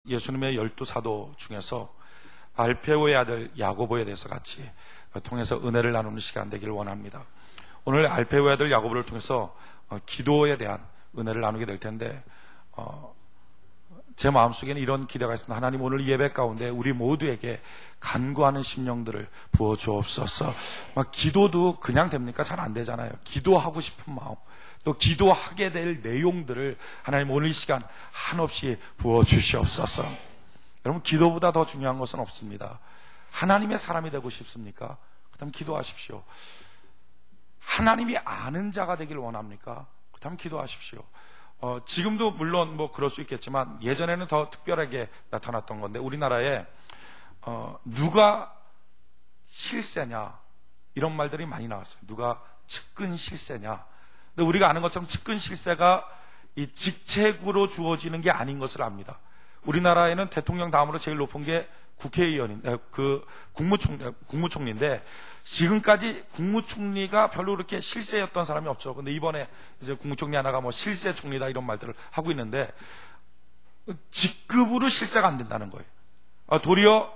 예수님의 12사도 중에서 알페오의 아들 야고보에 대해서 같이 통해서 은혜를 나누는 시간 되기를 원합니다. 오늘 알페오의 아들 야고보를 통해서 기도에 대한 은혜를 나누게 될 텐데 제 마음속에는 이런 기대가 있습니다. 하나님, 오늘 이 예배 가운데 우리 모두에게 간구하는 심령들을 부어주옵소서. 기도도 그냥 됩니까? 잘 안 되잖아요. 기도하고 싶은 마음, 또 기도하게 될 내용들을 하나님 오늘 이 시간 한없이 부어주시옵소서. 여러분, 기도보다 더 중요한 것은 없습니다. 하나님의 사람이 되고 싶습니까? 그다음 기도하십시오. 하나님이 아는 자가 되길 원합니까? 그다음 기도하십시오. 지금도 물론 그럴 수 있겠지만 예전에는 더 특별하게 나타났던 건데, 우리나라에 누가 실세냐 이런 말들이 많이 나왔어요. 누가 측근 실세냐. 근데 우리가 아는 것처럼 측근 실세가 이 직책으로 주어지는 게 아닌 것을 압니다. 우리나라에는 대통령 다음으로 제일 높은 게 국회의원인데, 국무총리인데, 지금까지 국무총리가 별로 그렇게 실세였던 사람이 없죠. 근데 이번에 이제 국무총리 하나가 실세 총리다 이런 말들을 하고 있는데, 직급으로 실세가 안 된다는 거예요. 도리어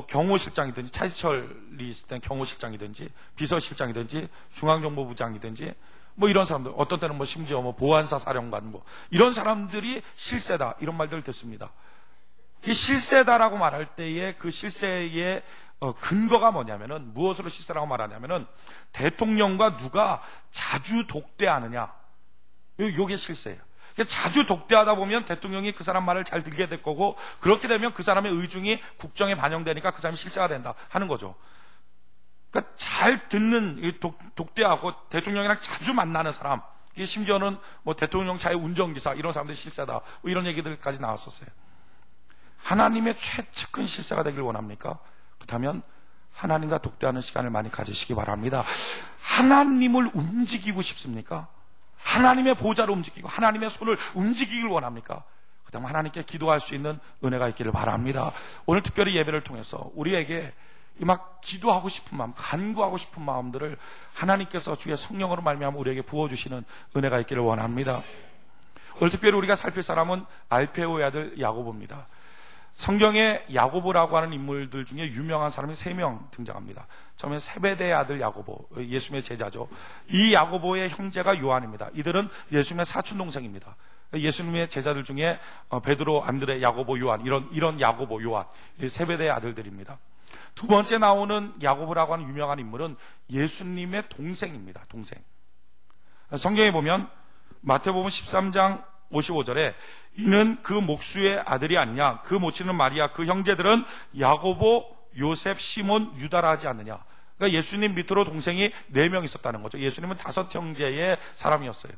경호실장이든지, 차지철이 있을 땐 경호실장이든지, 비서실장이든지, 중앙정보부장이든지, 이런 사람들, 어떤 때는 심지어 보안사 사령관, 이런 사람들이 실세다, 이런 말들을 듣습니다. 이 실세다라고 말할 때에 그 실세의 근거가 뭐냐면은, 무엇으로 실세라고 말하냐면은, 대통령과 누가 자주 독대하느냐. 요게 실세예요. 자주 독대하다 보면 대통령이 그 사람 말을 잘 듣게 될 거고, 그렇게 되면 그 사람의 의중이 국정에 반영되니까 그 사람이 실세가 된다 하는 거죠. 그러니까 잘 듣는, 독대하고 대통령이랑 자주 만나는 사람, 심지어는 대통령 차의 운전기사, 이런 사람들이 실세다, 이런 얘기들까지 나왔었어요. 하나님의 최측근 실세가 되길 원합니까? 그렇다면 하나님과 독대하는 시간을 많이 가지시기 바랍니다. 하나님을 움직이고 싶습니까? 하나님의 보좌를 움직이고 하나님의 손을 움직이길 원합니까? 그렇다면 하나님께 기도할 수 있는 은혜가 있기를 바랍니다. 오늘 특별히 예배를 통해서 우리에게 기도하고 싶은 마음, 간구하고 싶은 마음들을 하나님께서 주의 성령으로 말미암아 우리에게 부어주시는 은혜가 있기를 원합니다. 오늘 특별히 우리가 살필 사람은 알페오의 아들 야고보입니다. 성경에 야고보라고 하는 인물들 중에 유명한 사람이 3명 등장합니다. 처음에 세베대의 아들 야고보, 예수님의 제자죠. 이 야고보의 형제가 요한입니다. 이들은 예수님의 사촌 동생입니다. 예수님의 제자들 중에 베드로, 안드레, 야고보, 요한, 이런 야고보, 요한, 세베대의 아들들입니다. 두 번째 나오는 야고보라고 하는 유명한 인물은 예수님의 동생입니다. 동생. 성경에 보면 마태복음 13장 55절에 이는 그 목수의 아들이 아니냐, 그 모친은 마리아, 그 형제들은 야고보, 요셉, 시몬, 유다라 하지 않느냐. 그러니까 예수님 밑으로 동생이 4명 있었다는 거죠. 예수님은 5 형제의 사람이었어요.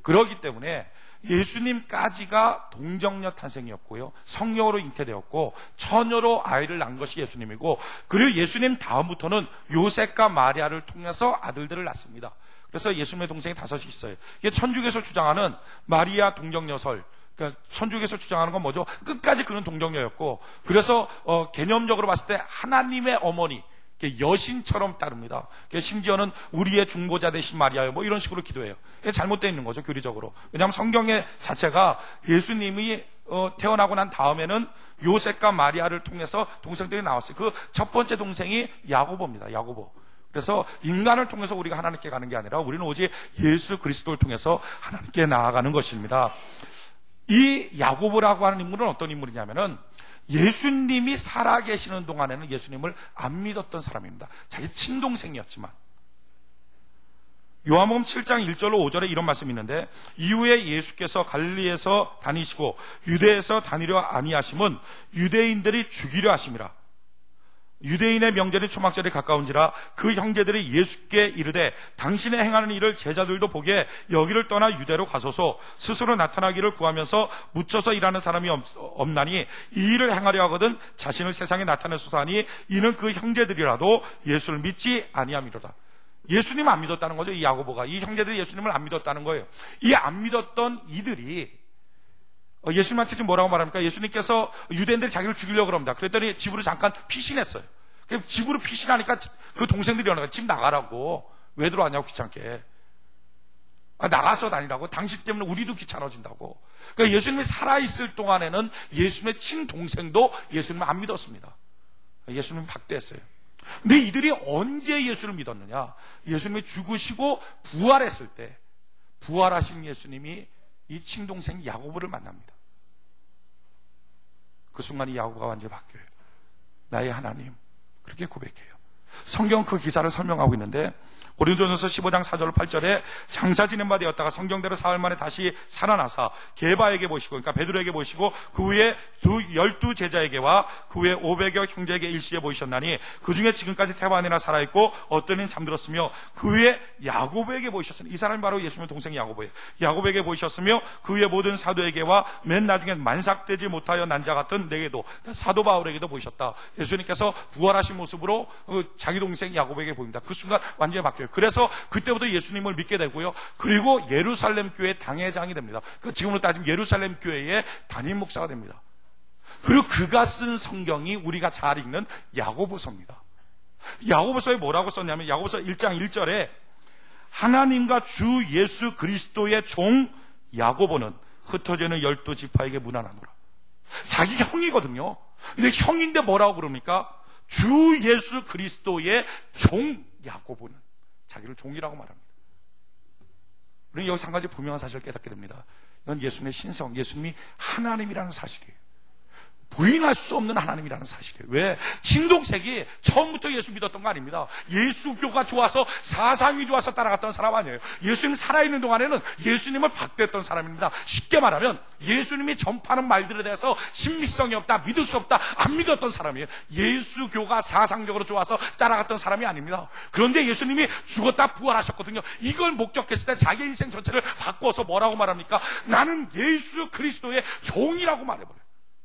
그렇기 때문에 예수님까지가 동정녀 탄생이었고요, 성령으로 잉태되었고 처녀로 아이를 낳은 것이 예수님이고, 그리고 예수님 다음부터는 요셉과 마리아를 통해서 아들들을 낳습니다. 그래서 예수님의 동생이 5이 있어요. 이게 천주교에서 주장하는 마리아 동정녀설. 그러니까 천주교에서 주장하는 건 뭐죠? 끝까지 그는 동정녀였고, 그래서 개념적으로 봤을 때 하나님의 어머니, 여신처럼 따릅니다. 심지어는 우리의 중보자 되신 마리아요, 이런 식으로 기도해요. 이게 잘못되어 있는 거죠, 교리적으로. 왜냐하면 성경의 자체가 예수님이 태어나고 난 다음에는 요셉과 마리아를 통해서 동생들이 나왔어요. 그 첫 번째 동생이 야고보입니다. 야고보. 그래서 인간을 통해서 우리가 하나님께 가는 게 아니라 우리는 오직 예수 그리스도를 통해서 하나님께 나아가는 것입니다. 이 야고보라고 하는 인물은 어떤 인물이냐면은, 예수님이 살아계시는 동안에는 예수님을 안 믿었던 사람입니다. 자기 친동생이었지만. 요한복음 7장 1절로 5절에 이런 말씀이 있는데, 이후에 예수께서 갈릴리에서 다니시고 유대에서 다니려 아니하심은 유대인들이 죽이려 하심이라. 유대인의 명절인 초막절이 가까운지라 그 형제들이 예수께 이르되 당신의 행하는 일을 제자들도 보기에 여기를 떠나 유대로 가소서, 스스로 나타나기를 구하면서 묻혀서 일하는 사람이 없나니 이 일을 행하려 하거든 자신을 세상에 나타내소서 하니, 이는 그 형제들이라도 예수를 믿지 아니함이로다. 예수님 안 믿었다는 거죠. 이 야고보가, 이 형제들이 예수님을 안 믿었다는 거예요. 이 안 믿었던 이들이 예수님한테 지금 뭐라고 말합니까? 예수님께서 유대인들이 자기를 죽이려고 그럽니다. 그랬더니 집으로 잠깐 피신했어요. 집으로 피신하니까 그 동생들이 오는 거예요. 집 나가라고. 왜 들어왔냐고, 귀찮게. 나가서 다니라고. 당신 때문에 우리도 귀찮아진다고. 그러니까 예수님이 살아있을 동안에는 예수님의 친동생도 예수님을 안 믿었습니다. 예수님을 박대했어요. 근데 이들이 언제 예수를 믿었느냐? 예수님이 죽으시고 부활했을 때, 부활하신 예수님이 이 친동생 야고보를 만납니다. 그 순간 이 야고보가 완전히 바뀌어요. 나의 하나님, 그렇게 고백해요. 성경은 그 기사를 설명하고 있는데, 고린도전서 15장 4절 8절에 장사 지낸 바 되었다가 성경대로 사흘 만에 다시 살아나사 게바에게 보시고, 그러니까 베드로에게 보시고, 그 후에 12 제자에게와 그 후에 500여 형제에게 일시에 보이셨나니 그 중에 지금까지 태반이나 살아있고 어떤 이는 잠들었으며, 그 후에 야고보에게 보이셨으니, 이 사람이 바로 예수님의 동생 야고보예요. 야고보에게 보이셨으며 그 후에 모든 사도에게와 맨 나중에 만삭되지 못하여 난 자 같은 내게도, 그러니까 사도 바울에게도 보이셨다. 예수님께서 부활하신 모습으로 자기 동생 야고보에게 보입니다. 그 순간 완전히 바뀌어요. 그래서 그때부터 예수님을 믿게 되고요. 그리고 예루살렘 교회 당회장이 됩니다. 지금으로 따지면 예루살렘 교회의 담임 목사가 됩니다. 그리고 그가 쓴 성경이 우리가 잘 읽는 야고보서입니다. 야고보서에 뭐라고 썼냐면, 야고보서 1장 1절에 하나님과 주 예수 그리스도의 종 야고보는 흩어져 있는 12지파에게 문안하노라. 자기 형이거든요. 근데 형인데 뭐라고 그럽니까? 주 예수 그리스도의 종 야고보는 자기를 종이라고 말합니다. 우리는 여기서 한 가지 분명한 사실을 깨닫게 됩니다. 이건 예수님의 신성, 예수님이 하나님이라는 사실이에요. 부인할 수 없는 하나님이라는 사실이에요. 왜? 친동생이 처음부터 예수 믿었던 거 아닙니다. 예수교가 좋아서, 사상이 좋아서 따라갔던 사람 아니에요. 예수님 살아있는 동안에는 예수님을 박대했던 사람입니다. 쉽게 말하면 예수님이 전파하는 말들에 대해서 신빙성이 없다, 믿을 수 없다, 안 믿었던 사람이에요. 예수교가 사상적으로 좋아서 따라갔던 사람이 아닙니다. 그런데 예수님이 죽었다 부활하셨거든요. 이걸 목적했을 때 자기 인생 전체를 바꿔서 뭐라고 말합니까? 나는 예수 그리스도의 종이라고 말해버려요.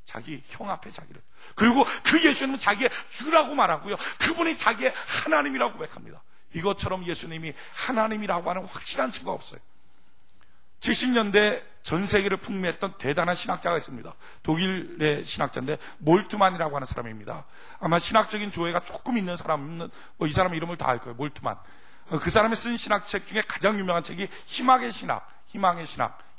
자기 형 앞에 자기를. 그리고 그 예수님은 자기의 주라고 말하고요. 그분이 자기의 하나님이라고 고백합니다. 이것처럼 예수님이 하나님이라고 하는 확실한 증거가 없어요. 70년대 전 세계를 풍미했던 대단한 신학자가 있습니다. 독일의 신학자인데 몰트만이라고 하는 사람입니다. 아마 신학적인 조예가 조금 있는 사람은 이 사람 이름을 다 알 거예요. 몰트만. 그 사람이 쓴 신학책 중에 가장 유명한 책이 희망의 신학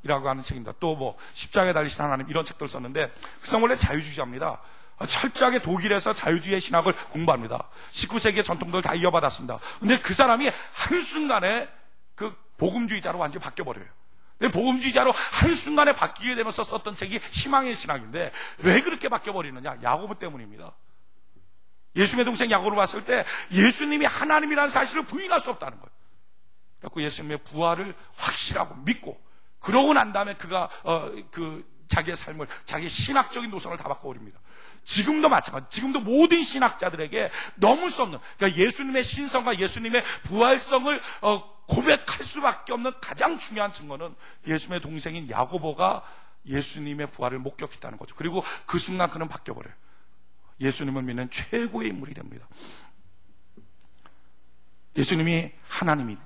이라고 하는 책입니다. 또 뭐 십자가에 달리신 하나님, 이런 책들을 썼는데, 그 사람 원래 자유주의자입니다. 철저하게 독일에서 자유주의 신학을 공부합니다. 19세기의 전통들을 다 이어받았습니다. 근데 그 사람이 한순간에 그 복음주의자로 완전히 바뀌어버려요. 복음주의자로 한순간에 바뀌게 되면서 썼던 책이 희망의 신학인데, 왜 그렇게 바뀌어버리느냐? 야고보 때문입니다. 예수님의 동생 야고보를 봤을 때 예수님이 하나님이라는 사실을 부인할 수 없다는 거예요. 그래서 예수님의 부활을 확실하고 믿고, 그러고 난 다음에 그가 자기의 삶을, 자기의 신학적인 노선을 다 바꿔버립니다. 지금도 마찬가지. 지금도 모든 신학자들에게 넘을 수 없는, 그러니까 예수님의 신성과 예수님의 부활성을 고백할 수밖에 없는 가장 중요한 증거는 예수님의 동생인 야고보가 예수님의 부활을 목격했다는 거죠. 그리고 그 순간 그는 바뀌어버려요. 예수님을 믿는 최고의 인물이 됩니다. 예수님이 하나님인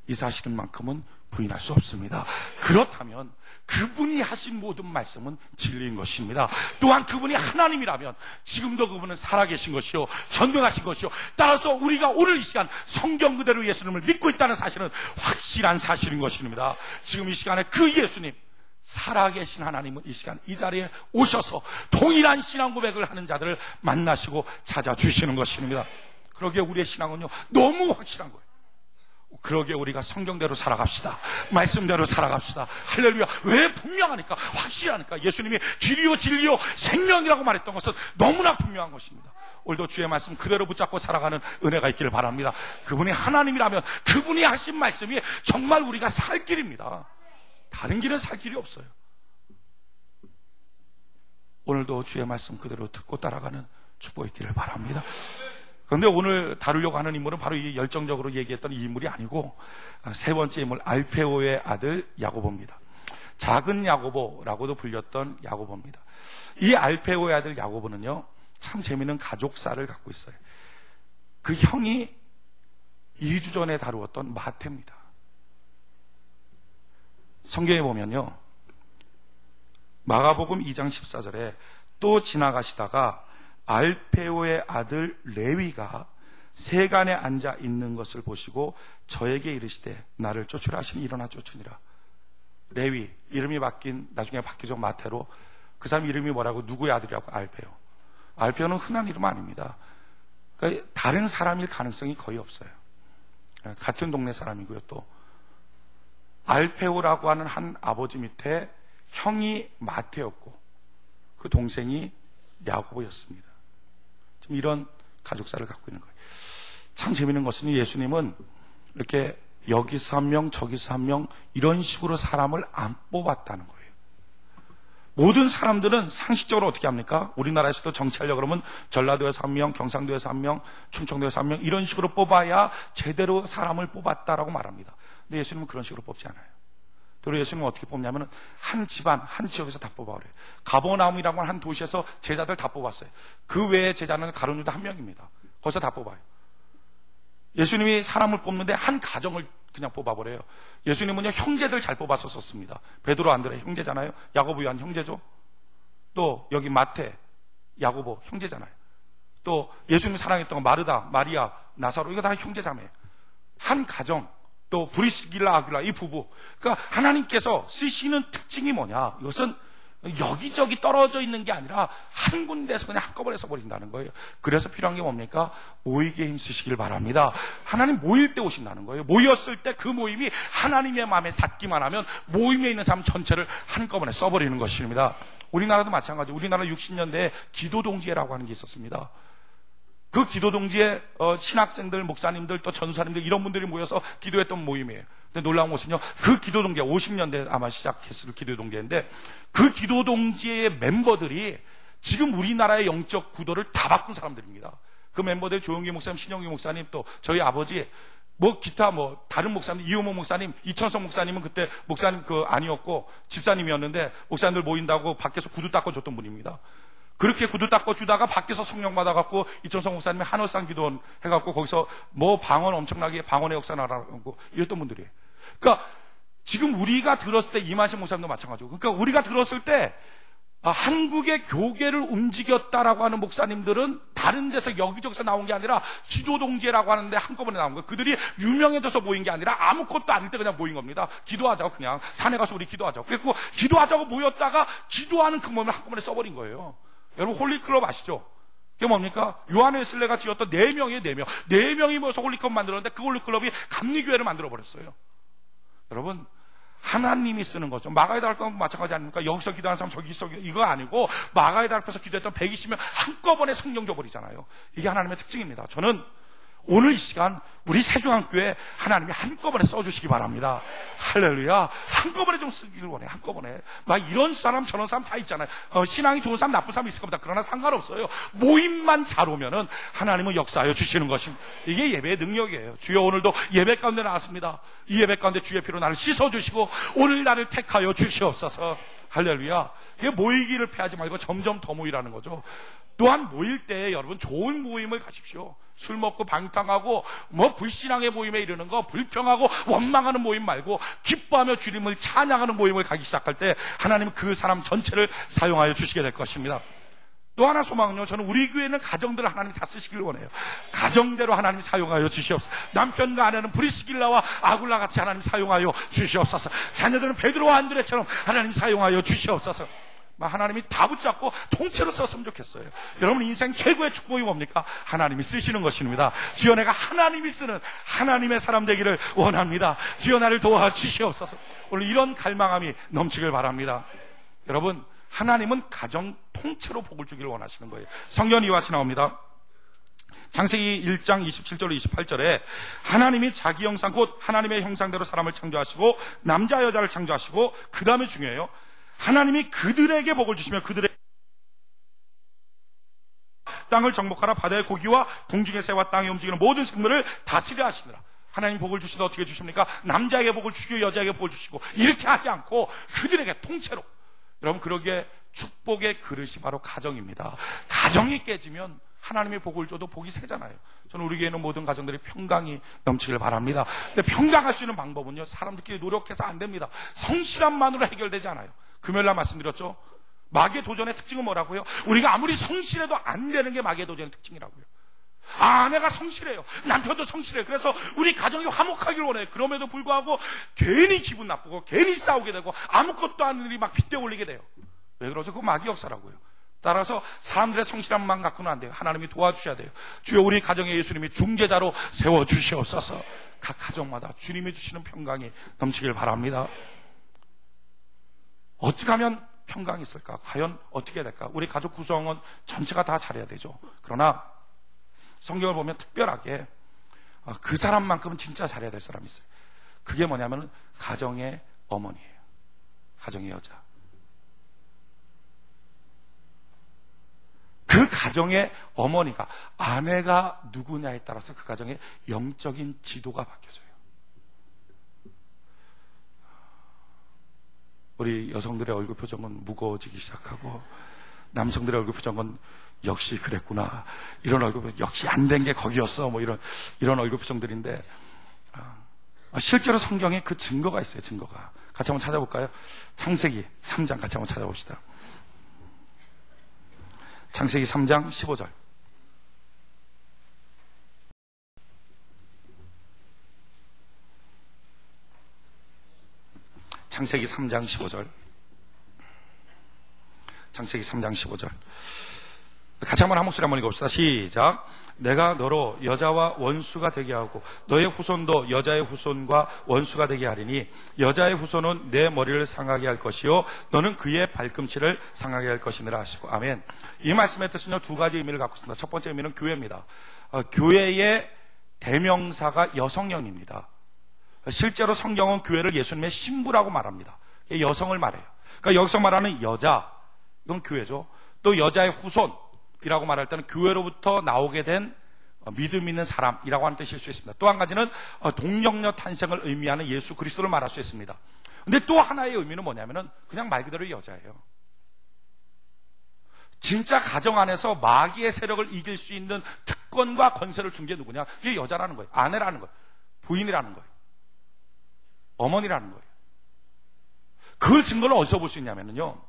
이 사실만큼은 부인할 수 없습니다. 그렇다면 그분이 하신 모든 말씀은 진리인 것입니다. 또한 그분이 하나님이라면 지금도 그분은 살아계신 것이요, 전능하신 것이요, 따라서 우리가 오늘 이 시간 성경 그대로 예수님을 믿고 있다는 사실은 확실한 사실인 것입니다. 지금 이 시간에 그 예수님, 살아계신 하나님은 이 시간 이 자리에 오셔서 동일한 신앙 고백을 하는 자들을 만나시고 찾아주시는 것입니다. 그러기에 우리의 신앙은요, 너무 확실한 거예요. 그러기에 우리가 성경대로 살아갑시다. 말씀대로 살아갑시다. 할렐루야. 왜 분명하니까, 확실하니까. 예수님이 길이요 진리요 생명이라고 말했던 것은 너무나 분명한 것입니다. 오늘도 주의 말씀 그대로 붙잡고 살아가는 은혜가 있기를 바랍니다. 그분이 하나님이라면 그분이 하신 말씀이 정말 우리가 살 길입니다. 다른 길은 살 길이 없어요. 오늘도 주의 말씀 그대로 듣고 따라가는 축복이 있기를 바랍니다. 그런데 오늘 다루려고 하는 인물은 바로 이 열정적으로 얘기했던 이 인물이 아니고, 세 번째 인물, 알페오의 아들 야고보입니다. 작은 야고보라고도 불렸던 야고보입니다. 이 알페오의 아들 야고보는요, 참 재미있는 가족사를 갖고 있어요. 그 형이 2주 전에 다루었던 마태입니다. 성경에 보면요, 마가복음 2장 14절에 또 지나가시다가 알페오의 아들 레위가 세간에 앉아 있는 것을 보시고 저에게 이르시되 나를 쫓으라 하시니 일어나 쫓으니라. 레위, 이름이 나중에 바뀌죠. 마태로. 그 사람 이름이 뭐라고? 누구의 아들이라고? 알페오. 알페오는 흔한 이름 아닙니다. 그러니까 다른 사람일 가능성이 거의 없어요. 같은 동네 사람이고요. 또 알페오라고 하는 한 아버지 밑에 형이 마태였고 그 동생이 야고보였습니다. 지금 이런 가족사를 갖고 있는 거예요. 참 재미있는 것은 예수님은 이렇게 여기서 한 명, 저기서 한 명 이런 식으로 사람을 안 뽑았다는 거예요. 모든 사람들은 상식적으로 어떻게 합니까? 우리나라에서도 정치하려고 그러면 전라도에서 한 명, 경상도에서 한 명, 충청도에서 한 명 이런 식으로 뽑아야 제대로 사람을 뽑았다라고 말합니다. 근데 예수님은 그런 식으로 뽑지 않아요. 또 예수님은 어떻게 뽑냐면 한 집안, 한 지역에서 다 뽑아버려요. 가버나움이라고 하는 한 도시에서 제자들 다 뽑았어요. 그 외에 제자는 가룟 유다 한 명입니다. 거기서 다 뽑아요. 예수님이 사람을 뽑는데 한 가정을 그냥 뽑아버려요. 예수님은요 형제들 잘 뽑았었습니다. 베드로 안드레 형제잖아요. 야고보 요한 형제죠. 또 여기 마태, 야고보 형제잖아요. 또 예수님 사랑했던 마르다, 마리아, 나사로 이거 다 형제자매예요. 한 가정. 또 브리스길라, 아굴라 이 부부. 그러니까 하나님께서 쓰시는 특징이 뭐냐? 이것은 여기저기 떨어져 있는 게 아니라 한 군데에서 그냥 한꺼번에 써버린다는 거예요. 그래서 필요한 게 뭡니까? 모이기에 힘쓰시길 바랍니다. 하나님 모일 때 오신다는 거예요. 모였을 때 그 모임이 하나님의 마음에 닿기만 하면 모임에 있는 사람 전체를 한꺼번에 써버리는 것입니다. 우리나라도 마찬가지. 우리나라 60년대에 기도동지회라고 하는 게 있었습니다. 그 기도동지에 신학생들, 목사님들, 또 전사님들 이런 분들이 모여서 기도했던 모임이에요. 근데 놀라운 것은요, 그 기도동지회 50년대 아마 시작했을 기도동지회인데 그 기도동지회의 멤버들이 지금 우리나라의 영적 구도를 다 바꾼 사람들입니다. 그 멤버들 조용기 목사님, 신영기 목사님, 또 저희 아버지, 기타 다른 목사님, 이호모 목사님, 이천성 목사님은 그때 목사님 아니었고 집사님이었는데 목사님들 모인다고 밖에서 구두 닦아줬던 분입니다. 그렇게 구두 닦아주다가 밖에서 성령 받아갖고 이천성 목사님이 한월상 기도원 해갖고 거기서 방언 엄청나게 방언의 역사 나라고 이랬던 분들이에요. 그러니까 지금 우리가 들었을 때 이만식 목사님도 마찬가지고, 그러니까 우리가 들었을 때 한국의 교계를 움직였다라고 하는 목사님들은 다른 데서 여기저기서 나온 게 아니라 기도동지회라고 하는데 한꺼번에 나온 거예요. 그들이 유명해져서 모인 게 아니라 아무것도 아닐 때 그냥 모인 겁니다. 기도하자고 그냥 산에 가서 우리 기도하자고. 그래서 기도하자고 모였다가 기도하는 그 몸을 한꺼번에 써버린 거예요. 여러분 홀리클럽 아시죠? 그게 뭡니까? 요한 웨슬레가 지었던 4명이에요. 4명. 4명이 모여서 홀리클럽 만들었는데 그 홀리클럽이 감리교회를 만들어버렸어요. 여러분 하나님이 쓰는 거죠. 마가의 달과 마찬가지 아닙니까? 여기서 기도하는 사람 저기서 이거 아니고 마가의 달에서 기도했던 120명 한꺼번에 성령 줘버리잖아요. 이게 하나님의 특징입니다. 저는 오늘 이 시간 우리 세중앙교회 하나님이 한꺼번에 써주시기 바랍니다. 할렐루야. 한꺼번에 좀 쓰기를 원해. 한꺼번에. 막 이런 사람 저런 사람 다 있잖아요. 신앙이 좋은 사람 나쁜 사람 있을 겁니다. 그러나 상관없어요. 모임만 잘 오면은 하나님은 역사하여 주시는 것입니다. 이게 예배의 능력이에요. 주여 오늘도 예배 가운데 나왔습니다. 이 예배 가운데 주의 피로 나를 씻어주시고 오늘 나를 택하여 주시옵소서. 할렐루야. 이게 모이기를 패하지 말고 점점 더 모이라는 거죠. 또한 모일 때 여러분 좋은 모임을 가십시오. 술 먹고 방탕하고 불신앙의 모임에 이르는 거, 불평하고 원망하는 모임 말고 기뻐하며 주님을 찬양하는 모임을 가기 시작할 때 하나님은 그 사람 전체를 사용하여 주시게 될 것입니다. 또 하나 소망은요, 저는 우리 교회는 가정들을 하나님 다 쓰시길 원해요. 가정대로 하나님 사용하여 주시옵소서. 남편과 아내는 브리스길라와 아굴라 같이 하나님 사용하여 주시옵소서. 자녀들은 베드로와 안드레처럼 하나님 사용하여 주시옵소서. 하나님이 다 붙잡고 통째로 썼으면 좋겠어요. 여러분 인생 최고의 축복이 뭡니까? 하나님이 쓰시는 것입니다. 주여 내가 하나님이 쓰는 하나님의 사람 되기를 원합니다. 주여 나를 도와주시옵소서. 오늘 이런 갈망함이 넘치길 바랍니다. 여러분 하나님은 가정 통째로 복을 주기를 원하시는 거예요. 성경 이와 같이 나옵니다. 창세기 1장 27절로 28절에 하나님이 자기 형상 곧 하나님의 형상대로 사람을 창조하시고 남자 여자를 창조하시고 그 다음에 중요해요. 하나님이 그들에게 복을 주시며 그들의 땅을 정복하라. 바다의 고기와 공중의 새와 땅에 움직이는 모든 생물을 다스려 하시느라. 하나님 복을 주시다 어떻게 주십니까? 남자에게 복을 주시고 여자에게 복을 주시고 이렇게 하지 않고 그들에게 통째로. 여러분 그러기에 축복의 그릇이 바로 가정입니다. 가정이 깨지면 하나님의 복을 줘도 복이 새잖아요. 저는 우리 교회는 모든 가정들이 평강이 넘치길 바랍니다. 근데 평강할 수 있는 방법은요, 사람들끼리 노력해서 안 됩니다. 성실함만으로 해결되지 않아요. 금요일날 말씀드렸죠. 마귀의 도전의 특징은 뭐라고요? 우리가 아무리 성실해도 안 되는 게 마귀의 도전의 특징이라고요. 아내가 성실해요. 남편도 성실해요. 그래서 우리 가정이 화목하기를 원해요. 그럼에도 불구하고 괜히 기분 나쁘고 괜히 싸우게 되고 아무것도 아닌 일이 막 빗대 올리게 돼요. 왜 그러죠? 그거 마귀 역사라고요. 따라서 사람들의 성실함만 갖고는 안 돼요. 하나님이 도와주셔야 돼요. 주여 우리 가정에 예수님이 중재자로 세워주시옵소서. 각 가정마다 주님이 주시는 평강이 넘치길 바랍니다. 어떻게 하면 평강이 있을까? 과연 어떻게 해야 될까? 우리 가족 구성원 전체가 다 잘해야 되죠. 그러나 성경을 보면 특별하게 그 사람만큼은 진짜 잘해야 될 사람이 있어요. 그게 뭐냐면 가정의 어머니예요. 가정의 여자. 그 가정의 어머니가, 아내가 누구냐에 따라서 그 가정의 영적인 지도가 바뀌어져요. 우리 여성들의 얼굴 표정은 무거워지기 시작하고 남성들의 얼굴 표정은 역시 그랬구나, 이런 얼굴 표정, 역시 안 된 게 거기였어, 뭐 이런 얼굴 표정들인데, 실제로 성경에 그 증거가 있어요. 증거가 같이 한번 찾아볼까요? 창세기 3장 같이 한번 찾아봅시다. 창세기 3장 15절. 창세기 3장 15절. 창세기 3장 15절. 같이 한번 한 목소리 한번 읽어봅시다. 시작. 내가 너로 여자와 원수가 되게 하고 너의 후손도 여자의 후손과 원수가 되게 하리니 여자의 후손은 내 머리를 상하게 할 것이요 너는 그의 발꿈치를 상하게 할 것이니라 하시고. 아멘. 이 말씀의 뜻은요, 두 가지 의미를 갖고 있습니다. 첫 번째 의미는 교회입니다. 교회의 대명사가 여성형입니다. 실제로 성경은 교회를 예수님의 신부라고 말합니다. 여성을 말해요. 그러니까 여기서 말하는 여자, 이건 교회죠. 또 여자의 후손이라고 말할 때는 교회로부터 나오게 된 믿음 있는 사람이라고 하는 뜻일 수 있습니다. 또 한 가지는 동정녀 탄생을 의미하는 예수 그리스도를 말할 수 있습니다. 근데 또 하나의 의미는 뭐냐면은 그냥 말 그대로 여자예요. 진짜 가정 안에서 마귀의 세력을 이길 수 있는 특권과 권세를 준 게 누구냐? 이게 여자라는 거예요. 아내라는 거예요. 부인이라는 거예요. 어머니라는 거예요. 그걸 증거를 어디서 볼 수 있냐면요,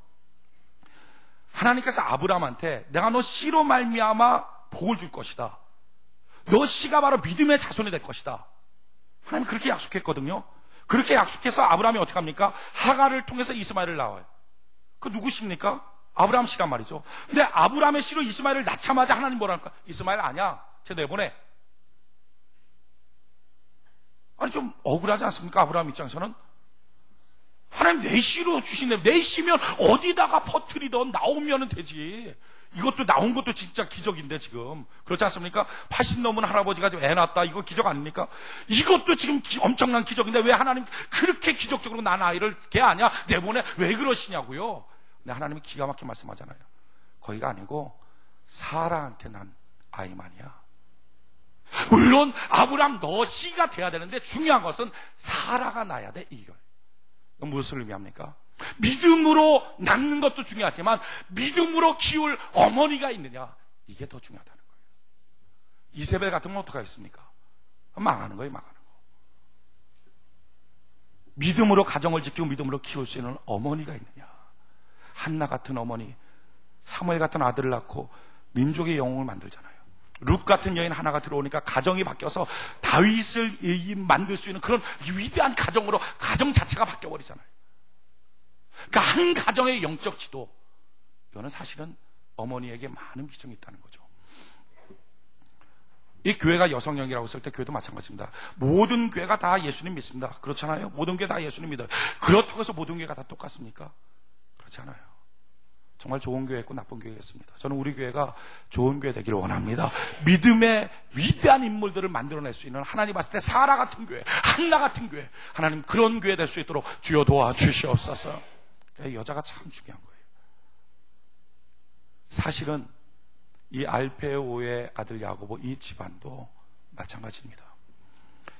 하나님께서 아브라함한테 내가 너 씨로 말미암아 복을 줄 것이다, 너 씨가 바로 믿음의 자손이 될 것이다, 하나님 그렇게 약속했거든요. 그렇게 약속해서 아브라함이 어떻게 합니까? 하갈을 통해서 이스마엘을 낳아요. 그 누구십니까? 아브라함 씨란 말이죠. 근데 아브라함의 씨로 이스마엘을 낳자마자 하나님 뭐라 할까? 이스마엘 아니야, 쟤 내보내. 아니 좀 억울하지 않습니까? 아브라함 입장에서는 하나님 내 씨로 주신데, 내 씨면 어디다가 퍼뜨리던 나오면 되지. 이것도 나온 것도 진짜 기적인데 지금 그렇지 않습니까? 80 넘은 할아버지가 지금 애 낳았다, 이거 기적 아닙니까? 이것도 지금 엄청난 기적인데 왜 하나님 그렇게 기적적으로 난 아이를 걔 아니야 내보내, 왜 그러시냐고요. 근데 하나님이 기가 막히게 말씀하잖아요. 거기가 아니고 사라한테 난 아이만이야. 물론 아브라함 너 씨가 돼야 되는데 중요한 것은 사라가 나야 돼, 이거예요. 무엇을 의미합니까? 믿음으로 낳는 것도 중요하지만 믿음으로 키울 어머니가 있느냐, 이게 더 중요하다는 거예요. 이세벨 같은 건 어떻게 하겠습니까? 망하는 거예요, 망하는 거. 믿음으로 가정을 지키고 믿음으로 키울 수 있는 어머니가 있느냐. 한나 같은 어머니, 사무엘 같은 아들을 낳고 민족의 영웅을 만들잖아요. 룻 같은 여인 하나가 들어오니까 가정이 바뀌어서 다윗을 만들 수 있는 그런 위대한 가정으로 가정 자체가 바뀌어버리잖아요. 그러니까 한 가정의 영적 지도, 이거는 사실은 어머니에게 많은 비중이 있다는 거죠. 이 교회가 여성형이라고 했을 때 교회도 마찬가지입니다. 모든 교회가 다 예수님 믿습니다. 그렇잖아요. 모든 교회 다 예수님 믿어요. 그렇다고 해서 모든 교회가 다 똑같습니까? 그렇지 않아요. 정말 좋은 교회 있고 나쁜 교회가 있습니다. 저는 우리 교회가 좋은 교회 되기를 원합니다. 믿음의 위대한 인물들을 만들어낼 수 있는, 하나님 봤을 때 사라 같은 교회, 한나 같은 교회, 하나님 그런 교회 될 수 있도록 주여 도와주시옵소서. 여자가 참 중요한 거예요. 사실은 이 알페오의 아들 야고보, 이 집안도 마찬가지입니다.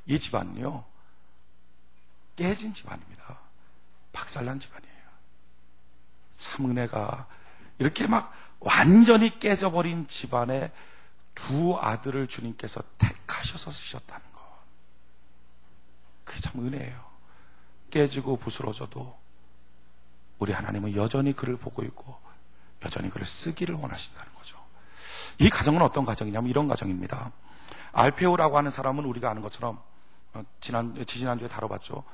이 집안은요, 깨진 집안입니다. 박살난 집안이에요. 참 은혜가, 이렇게 막 완전히 깨져버린 집안에 두 아들을 주님께서 택하셔서 쓰셨다는 것, 그게 참 은혜예요. 깨지고 부스러져도 우리 하나님은 여전히 그를 보고 있고 여전히 그를 쓰기를 원하신다는 거죠. 이 가정은 어떤 가정이냐면 이런 가정입니다. 알페오라고 하는 사람은 우리가 아는 것처럼 지지난주에 다뤄봤죠.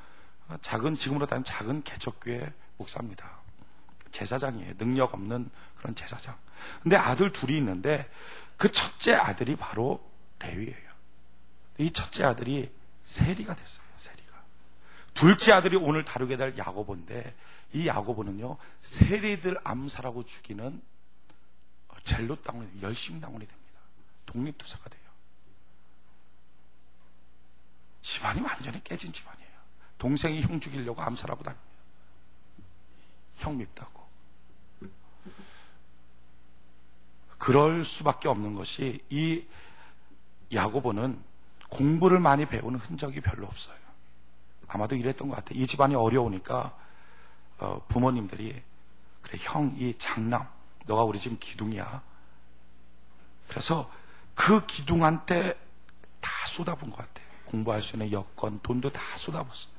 지금으로 따지면 작은 개척교회 목사입니다. 제사장이에요. 능력 없는 그런 제사장. 근데 아들 둘이 있는데 그 첫째 아들이 바로 레위예요. 이 첫째 아들이 세리가 됐어요. 세리가. 둘째 아들이 오늘 다루게 될 야고보인데 이 야고보는요, 세리들 암살하고 죽이는 젤롯 당원이, 열심 당원이 됩니다. 독립투사가 돼요. 집안이 완전히 깨진 집안이에요. 동생이 형 죽이려고 암살하고 다닙니다. 형 밉다고. 그럴 수밖에 없는 것이 이 야고보는 공부를 많이 배우는 흔적이 별로 없어요. 아마도 이랬던 것 같아요. 이 집안이 어려우니까 부모님들이 그래 형 이 장남 너가 우리 집 기둥이야. 그래서 그 기둥한테 다 쏟아본 것 같아요. 공부할 수 있는 여건, 돈도 다 쏟아붓어요.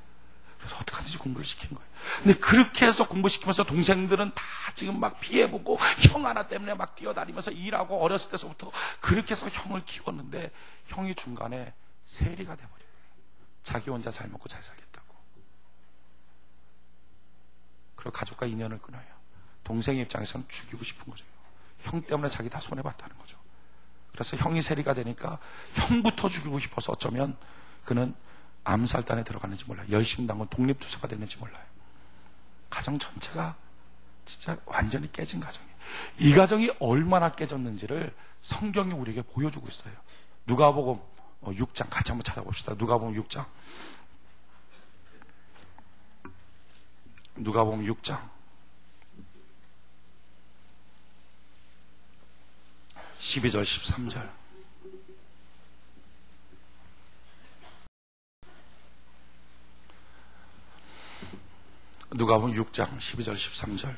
그래서 어떡하든지 공부를 시킨 거예요. 근데 그렇게 해서 공부시키면서 동생들은 다 지금 막 피해보고 형 하나 때문에 막 뛰어다니면서 일하고 어렸을 때서부터 그렇게 해서 형을 키웠는데 형이 중간에 세리가 돼버린 거예요. 자기 혼자 잘 먹고 잘 살겠다고. 그리고 가족과 인연을 끊어요. 동생의 입장에서는 죽이고 싶은 거죠. 형 때문에 자기 다 손해봤다는 거죠. 그래서 형이 세리가 되니까 형부터 죽이고 싶어서 어쩌면 그는 암살단에 들어갔는지 몰라요. 열심당원 독립투사가 됐는지 몰라요. 가정 전체가 진짜 완전히 깨진 가정이에요. 이 가정이 얼마나 깨졌는지를 성경이 우리에게 보여주고 있어요. 누가복음 6장 같이 한번 찾아봅시다. 누가복음 6장. 누가복음 6장 12절 13절. 누가복음 6장 12절 13절.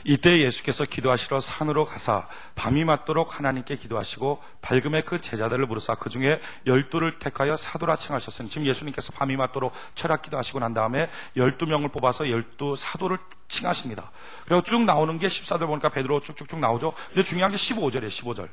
이때 예수께서 기도하시러 산으로 가사 밤이 맞도록 하나님께 기도하시고 밝음에 그 제자들을 부르사 그 중에 12를 택하여 사도라 칭하셨으니, 지금 예수님께서 밤이 맞도록 철학 기도하시고 난 다음에 12명을 뽑아서 12 사도를 칭하십니다. 그리고 쭉 나오는 게 14절 보니까 베드로 쭉쭉쭉 나오죠. 근데 중요한 게 15절이에요.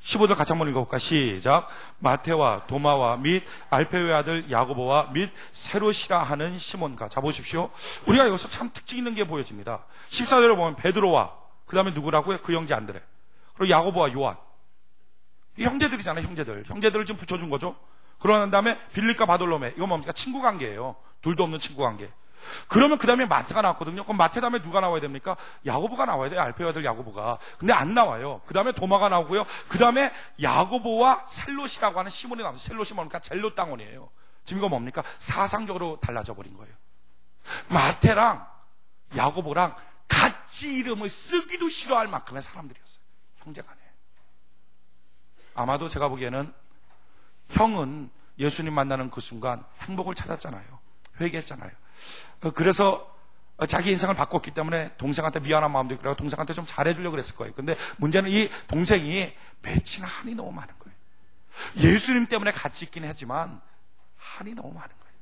15절 같이 한번 읽어볼까? 시작. 마테와 도마와 및 알페오의 아들 야고보와 및 세롯이라 하는 시몬과. 자, 보십시오. 우리가 여기서 참 특징 있는 게 보여집니다. 14절을 보면 베드로와 그 다음에 누구라고요? 그 형제 안드레, 그리고 야고보와 요한. 이 형제들이잖아요. 형제들을 지금 붙여준 거죠. 그러는 다음에 빌립과 바돌로메, 이건 뭡니까? 친구 관계예요. 둘도 없는 친구 관계. 그러면 그 다음에 마태가 나왔거든요. 그럼 마태 다음에 누가 나와야 됩니까? 야고보가 나와야 돼요. 알페오 아들 야고보가. 근데 안 나와요. 그 다음에 도마가 나오고요. 그 다음에 야고보와 셀롯이라고 하는 시몬이 나와요. 셀롯이 뭡니까? 젤롯 당원이에요. 지금 이거 뭡니까? 사상적으로 달라져 버린 거예요. 마태랑 야고보랑 같이 이름을 쓰기도 싫어할 만큼의 사람들이었어요. 형제간에. 아마도 제가 보기에는 형은 예수님 만나는 그 순간 행복을 찾았잖아요. 회개했잖아요. 그래서 자기 인생을 바꿨기 때문에 동생한테 미안한 마음도 있고 동생한테 좀 잘해주려고 그랬을 거예요. 근데 문제는 이 동생이 맺힌 한이 너무 많은 거예요. 예수님 때문에 같이 있긴 하지만 한이 너무 많은 거예요.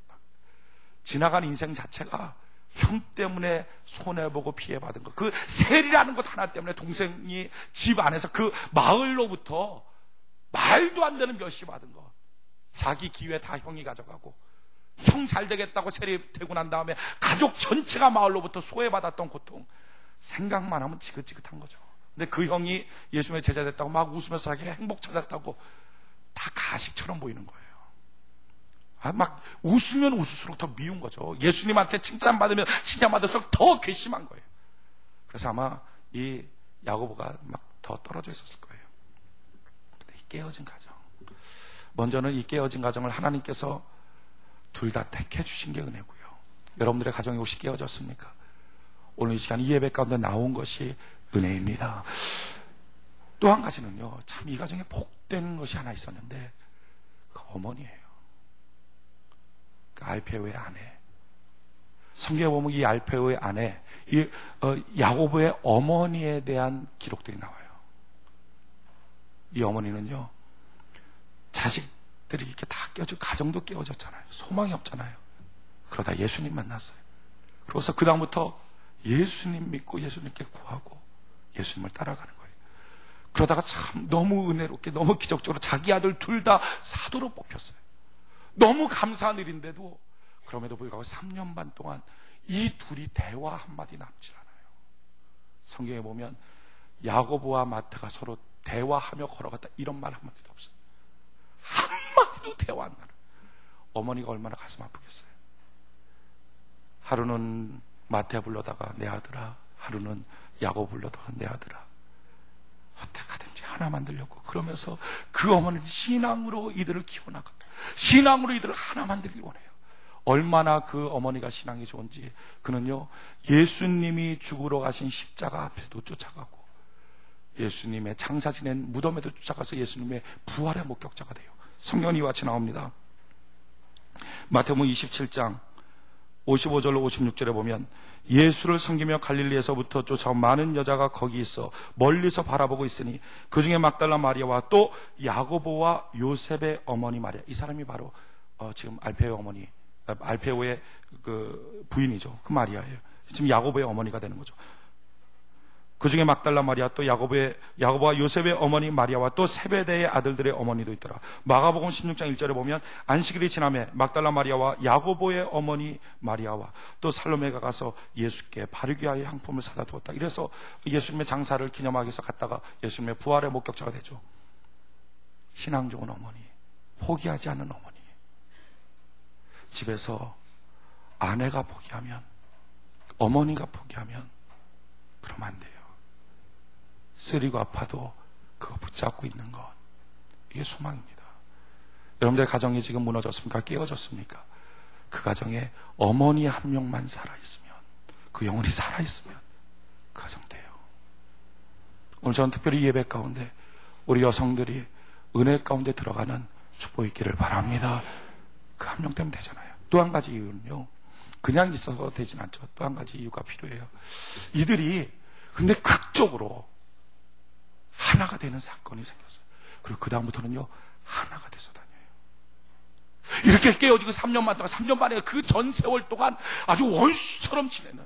지나간 인생 자체가 형 때문에 손해보고 피해받은 거, 그 세리라는 것 하나 때문에 동생이 집 안에서 그 마을로부터 말도 안 되는 멸시받은 거, 자기 기회 다 형이 가져가고 형 잘 되겠다고 세리 되고 난 다음에 가족 전체가 마을로부터 소외받았던 고통, 생각만 하면 지긋지긋한 거죠. 근데 그 형이 예수님의 제자 됐다고 막 웃으면서 자기 행복 찾았다고 다 가식처럼 보이는 거예요. 막 웃으면 웃을수록 더 미운 거죠. 예수님한테 칭찬받으면 칭찬받을수록 더 괘씸한 거예요. 그래서 아마 이 야고보가 막 더 떨어져 있었을 거예요. 근데 이 깨어진 가정, 먼저는 이 깨어진 가정을 하나님께서 둘 다 택해 주신 게 은혜고요. 여러분들의 가정이 혹시 깨어졌습니까? 오늘 이 시간 이 예배 가운데 나온 것이 은혜입니다. 또 한 가지는요, 참 이 가정에 복된 것이 하나 있었는데 그 어머니예요. 그 알페오의 아내. 성경에 보면 이 알페오의 아내, 이 야고보의 어머니에 대한 기록들이 나와요. 이 어머니는요, 자식들이 이렇게 다 깨어지고 가정도 깨어졌잖아요. 소망이 없잖아요. 그러다 예수님 만났어요. 그래서 그 다음부터 예수님 믿고 예수님께 구하고 예수님을 따라가는 거예요. 그러다가 참 너무 은혜롭게 너무 기적적으로 자기 아들 둘 다 사도로 뽑혔어요. 너무 감사한 일인데도 그럼에도 불구하고 3년 반 동안 이 둘이 대화 한마디 남지 않아요. 성경에 보면 야고보와 마태가 서로 대화하며 걸어갔다 이런 말 한마디도 없어요. 한마디도 대화 안 나요. 어머니가 얼마나 가슴 아프겠어요. 하루는 마태 불러다가 내 아들아, 하루는 야고보 불러다가 내 아들아, 어떻게든지 하나 만들려고 그러면서 그 어머니는 신앙으로 이들을 키워나가, 신앙으로 이들을 하나 만들기 원해요. 얼마나 그 어머니가 신앙이 좋은지 그는요, 예수님이 죽으러 가신 십자가 앞에도 쫓아가고 예수님의 장사 지낸 무덤에도 쫓아가서 예수님의 부활의 목격자가 돼요. 성경이 이와 같이 나옵니다. 마태복음 27장 55절로 56절에 보면 예수를 섬기며 갈릴리에서부터 쫓아온 많은 여자가 거기 있어 멀리서 바라보고 있으니 그 중에 막달라 마리아와 또 야고보와 요셉의 어머니 마리아, 이 사람이 바로 지금 알페오의 어머니, 알페오의 그 부인이죠. 그 마리아예요. 지금 야고보의 어머니가 되는 거죠. 그 중에 막달라 마리아, 또 야고보와 요셉의 어머니 마리아와 또 세베대의 아들들의 어머니도 있더라. 마가복음 16장 1절에 보면 안식일이 지나매 막달라 마리아와 야고보의 어머니 마리아와 또 살로메가 가서 예수께 바르게 하여 향품을 사다 두었다. 이래서 예수님의 장사를 기념하기 위해서 갔다가 예수님의 부활의 목격자가 되죠. 신앙 좋은 어머니, 포기하지 않는 어머니. 집에서 아내가 포기하면, 어머니가 포기하면 그러면 안 돼요. 쓰리고 아파도 그거 붙잡고 있는 것, 이게 소망입니다. 여러분들의 가정이 지금 무너졌습니까? 깨어졌습니까? 그 가정에 어머니 한 명만 살아있으면, 그 영혼이 살아있으면 그 가정 돼요. 오늘 저는 특별히 예배 가운데 우리 여성들이 은혜 가운데 들어가는 축복이 있기를 바랍니다. 그 한 명 때문에 되잖아요. 또 한 가지 이유는요, 그냥 있어서 되진 않죠. 또 한 가지 이유가 필요해요. 이들이 근데 극적으로 하나가 되는 사건이 생겼어요. 그리고 그 다음부터는요, 하나가 돼서 다녀요. 이렇게 깨어지고 3년만 동안, 3년 만에 그 전 세월 동안 아주 원수처럼 지내는,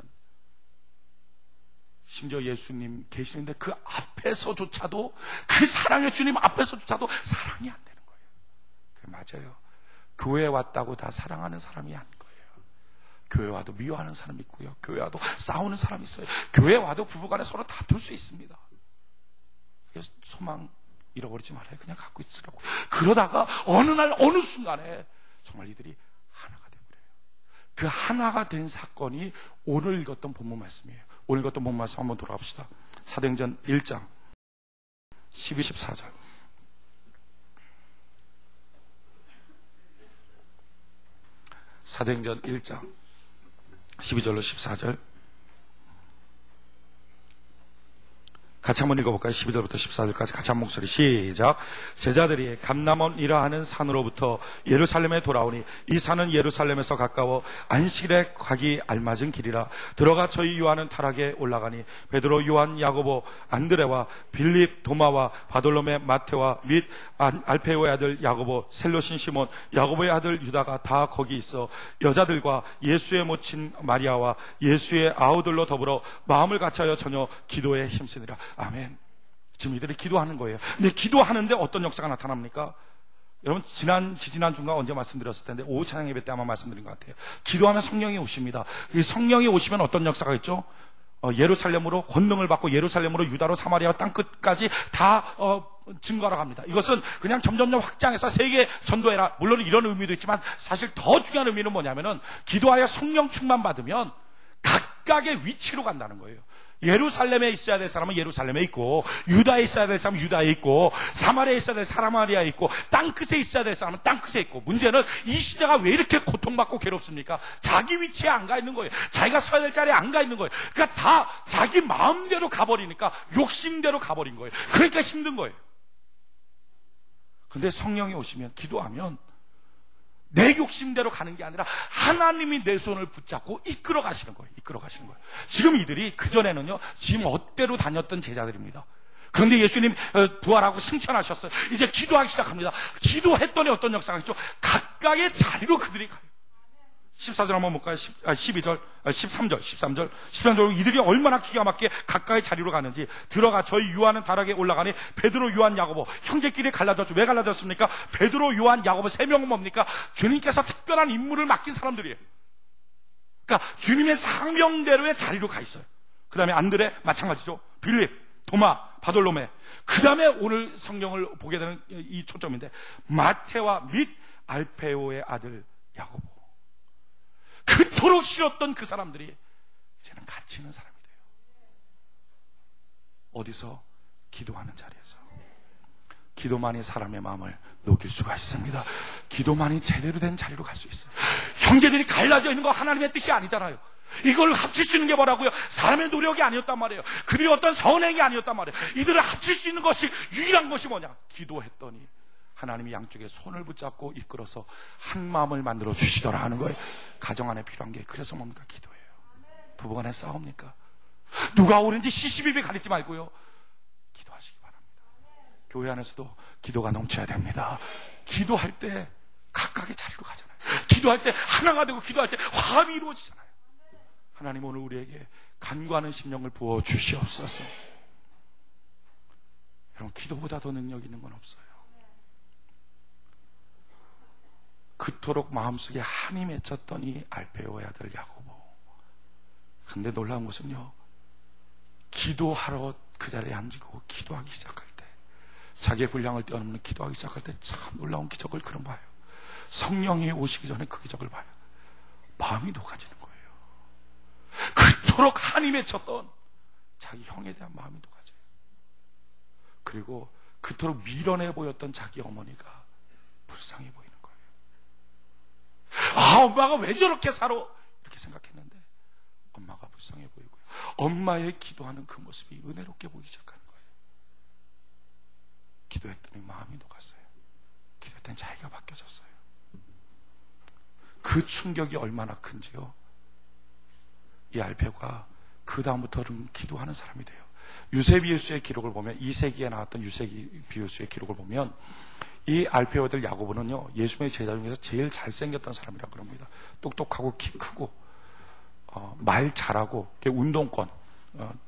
심지어 예수님 계시는데 그 앞에서조차도, 그 사랑의 주님 앞에서조차도 사랑이 안 되는 거예요. 그래, 맞아요. 교회에 왔다고 다 사랑하는 사람이 아닌 거예요. 교회 와도 미워하는 사람이 있고요, 교회 와도 싸우는 사람이 있어요. 교회 와도 부부간에 서로 다툴 수 있습니다. 그래서 소망 잃어버리지 말아요. 그냥 갖고 있으라고. 그러다가 어느 날 어느 순간에 정말 이들이 하나가 되버려요. 그 하나가 된 사건이 오늘 읽었던 본문 말씀이에요. 오늘 읽었던 본문 말씀 한번 돌아봅시다. 사도행전 1장 12, 14절. 사도행전 1장 12절로 14절 같이 한번 읽어볼까요? 12절부터 14절까지 같이 한 목소리 시작. 제자들이 감람원이라 하는 산으로부터 예루살렘에 돌아오니 이 산은 예루살렘에서 가까워 안식일에 가기 알맞은 길이라. 들어가 저희 요한은 타락에 올라가니 베드로, 요한, 야고보, 안드레와 빌립, 도마와 바돌로메, 마테와 및 알페오의 아들 야고보, 셀로신 시몬, 야고보의 아들 유다가 다 거기 있어 여자들과 예수의 모친 마리아와 예수의 아우들로 더불어 마음을 같이하여 전혀 기도에 힘쓰니라. 아멘. 지금 이들이 기도하는 거예요. 근데 기도하는데 어떤 역사가 나타납니까? 여러분, 지지난 중간 언제 말씀드렸을 텐데, 오후 찬양 예배 때 아마 말씀드린 것 같아요. 기도하면 성령이 오십니다. 이 성령이 오시면 어떤 역사가 있죠? 예루살렘으로 권능을 받고 예루살렘으로 유다로 사마리아 땅끝까지 다 증거하러 갑니다. 이것은 그냥 점점점 확장해서 세계 전도해라, 물론 이런 의미도 있지만 사실 더 중요한 의미는 뭐냐면은 기도하여 성령 충만 받으면 각각의 위치로 간다는 거예요. 예루살렘에 있어야 될 사람은 예루살렘에 있고, 유다에 있어야 될 사람은 유다에 있고, 사마리아에 있어야 될 사람은 사마리아에 있고, 땅끝에 있어야 될 사람은 땅끝에 있고. 문제는 이 시대가 왜 이렇게 고통받고 괴롭습니까? 자기 위치에 안 가 있는 거예요. 자기가 서야 될 자리에 안 가 있는 거예요. 그러니까 다 자기 마음대로 가버리니까 욕심대로 가버린 거예요. 그러니까 힘든 거예요. 근데 성령이 오시면, 기도하면 내 욕심대로 가는 게 아니라 하나님이 내 손을 붙잡고 이끌어 가시는 거예요. 이끌어 가시는 거예요. 지금 이들이 그전에는요, 지 멋대로 다녔던 제자들입니다. 그런데 예수님 부활하고 승천하셨어요. 이제 기도하기 시작합니다. 기도했더니 어떤 역사가 있죠? 각각의 자리로 그들이 가요. 14절 한번 볼까요? 12절, 13절. 이들이 얼마나 기가 막히게 가까이 자리로 가는지. 들어가 저희 요한은 다락에 올라가니 베드로, 요한, 야고보 형제끼리 갈라졌죠. 왜 갈라졌습니까? 베드로, 요한, 야고보 세 명은 뭡니까? 주님께서 특별한 임무를 맡긴 사람들이에요. 그러니까 주님의 사명대로의 자리로 가 있어요. 그 다음에 안드레 마찬가지죠. 빌립, 도마, 바돌로메. 그 다음에 오늘 성경을 보게 되는 이 초점인데 마테와 및 알페오의 아들 야고보. 그토록 싫었던 그 사람들이 이제는 같이 있는 사람이 돼요. 어디서? 기도하는 자리에서. 기도만이 사람의 마음을 녹일 수가 있습니다. 기도만이 제대로 된 자리로 갈 수 있어요. 형제들이 갈라져 있는 거 하나님의 뜻이 아니잖아요. 이걸 합칠 수 있는 게 뭐라고요? 사람의 노력이 아니었단 말이에요. 그들이 어떤 선행이 아니었단 말이에요. 이들을 합칠 수 있는 것이 유일한 것이 뭐냐? 기도했더니 하나님이 양쪽에 손을 붙잡고 이끌어서 한 마음을 만들어 주시더라 하는 거예요. 가정 안에 필요한 게 그래서 뭡니까? 기도예요. 부부간에 싸웁니까? 누가 옳은지 시시비비 가리지 말고요. 기도하시기 바랍니다. 교회 안에서도 기도가 넘쳐야 됩니다. 기도할 때 각각의 자리로 가잖아요. 기도할 때 하나가 되고 기도할 때 화합이 이루어지잖아요. 하나님 오늘 우리에게 간구하는 심령을 부어 주시옵소서. 여러분, 기도보다 더 능력 있는 건 없어요. 그토록 마음속에 한이 맺혔던 이 알페오의 아들 야고보. 근데 놀라운 것은요, 기도하러 그 자리에 앉고 기도하기 시작할 때, 자기의 분량을 뛰어넘는 기도하기 시작할 때 참 놀라운 기적을 그런 봐요. 성령이 오시기 전에 그 기적을 봐요. 마음이 녹아지는 거예요. 그토록 한이 맺혔던 자기 형에 대한 마음이 녹아져요. 그리고 그토록 미련해 보였던 자기 어머니가 불쌍해 보이는 거예요. 아, 엄마가 왜 저렇게 살아? 이렇게 생각했는데 엄마가 불쌍해 보이고요. 엄마의 기도하는 그 모습이 은혜롭게 보이기 시작하는 거예요. 기도했더니 마음이 녹았어요. 기도했더니 자기가 바뀌어졌어요. 그 충격이 얼마나 큰지요. 이 알페오가 그 다음부터는 기도하는 사람이 돼요. 유세비우스의 기록을 보면, 2세기에 나왔던 유세비우스의 기록을 보면 이 알페오들 야고보는요, 예수님의 제자 중에서 제일 잘생겼던 사람이라고 그럽니다. 똑똑하고 키 크고 말 잘하고 운동권,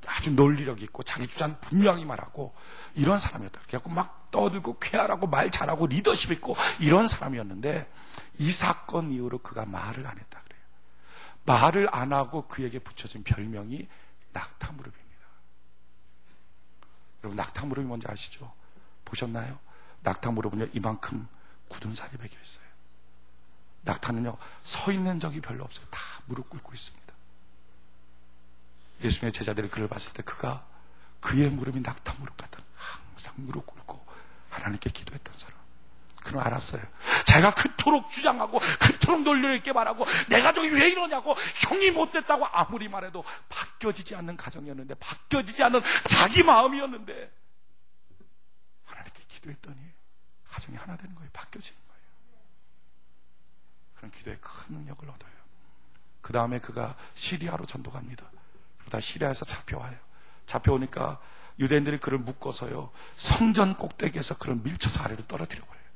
아주 논리력 있고 자기 주장 분명히 말하고 이런 사람이었다. 그래갖고 막 떠들고 쾌활하고 말 잘하고 리더십 있고 이런 사람이었는데, 이 사건 이후로 그가 말을 안 했다 그래요. 말을 안 하고 그에게 붙여진 별명이 낙타무릎입니다. 여러분, 낙타무릎이 뭔지 아시죠? 보셨나요? 낙타무릎은요, 이만큼 굳은 살이 배겨 있어요. 낙타는요, 서 있는 적이 별로 없어요. 다 무릎 꿇고 있습니다. 예수님의 제자들이 그를 봤을 때 그의 무릎이 낙타무릎 같은, 항상 무릎 꿇고 하나님께 기도했던 사람. 그는 알았어요. 자기가 그토록 주장하고 그토록 논리를 있게 말하고 내가 저기 왜 이러냐고, 형이 못됐다고 아무리 말해도 바뀌어지지 않는 가정이었는데, 바뀌어지지 않는 자기 마음이었는데, 하나님께 기도했더니 가정이 하나 되는 거예요. 바뀌어지는 거예요. 그런 기도에 큰 능력을 얻어요. 그 다음에 그가 시리아로 전도갑니다. 그러다 시리아에서 잡혀와요. 잡혀오니까 유대인들이 그를 묶어서요, 성전 꼭대기에서 그를 밀쳐서 아래로 떨어뜨려버려요.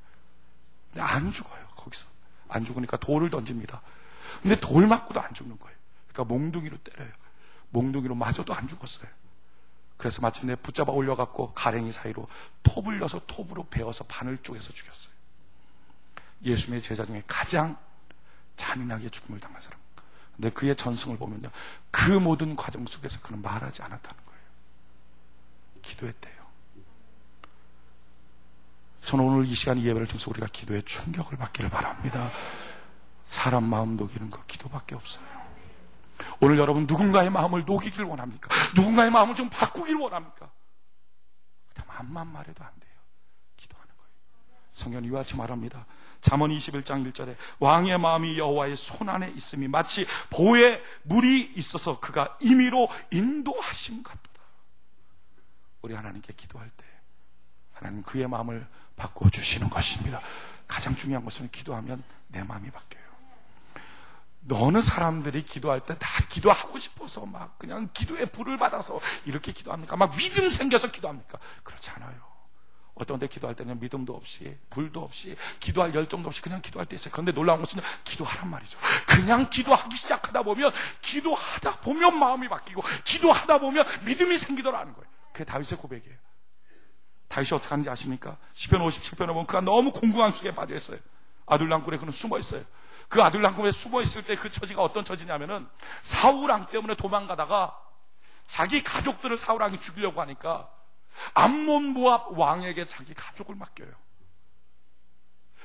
근데 안 죽어요. 거기서 안 죽으니까 돌을 던집니다. 근데 돌 맞고도 안 죽는 거예요. 그러니까 몽둥이로 때려요. 몽둥이로 맞아도 안 죽었어요. 그래서 마침내 붙잡아 올려갖고 가랭이 사이로 톱을 넣어서 톱으로 베어서 바늘 쪼개서 죽였어요. 예수님의 제자 중에 가장 잔인하게 죽음을 당한 사람. 근데 그의 전승을 보면요, 그 모든 과정 속에서 그는 말하지 않았다는 거예요. 기도했대요. 저는 오늘 이 시간 이 예배를 통해서 우리가 기도에 충격을 받기를 바랍니다. 사람 마음 녹이는 거 기도밖에 없어요. 오늘 여러분 누군가의 마음을 녹이길 원합니까? 누군가의 마음을 좀 바꾸길 원합니까? 암만 말해도 안 돼요. 기도하는 거예요. 성경은 이와 같이 말합니다. 잠언 21장 1절에 왕의 마음이 여호와의 손안에 있음이 마치 보에 물이 있어서 그가 임의로 인도하심 같도다. 우리 하나님께 기도할 때 하나님 그의 마음을 바꿔주시는 것입니다. 가장 중요한 것은 기도하면 내 마음이 바뀌어요. 어느 사람들이 기도할 때 다 기도하고 싶어서 막 그냥 기도에 불을 받아서 이렇게 기도합니까? 막 믿음 생겨서 기도합니까? 그렇지 않아요. 어떤 데 기도할 때는 믿음도 없이, 불도 없이, 기도할 열정도 없이 그냥 기도할 때 있어요. 그런데 놀라운 것은 기도하란 말이죠. 그냥 기도하기 시작하다 보면, 기도하다 보면 마음이 바뀌고, 기도하다 보면 믿음이 생기더라는 거예요. 그게 다윗의 고백이에요. 다윗이 어떻게 하는지 아십니까? 시편 57편에 보면 그가 너무 공공한 속에 빠져 있어요. 아둘람굴에 그는 숨어 있어요. 그 아둘람굴에 숨어 있을 때 그 처지가 어떤 처지냐면은, 사울왕 때문에 도망가다가 자기 가족들을 사울왕이 죽이려고 하니까 암몬 모압 왕에게 자기 가족을 맡겨요.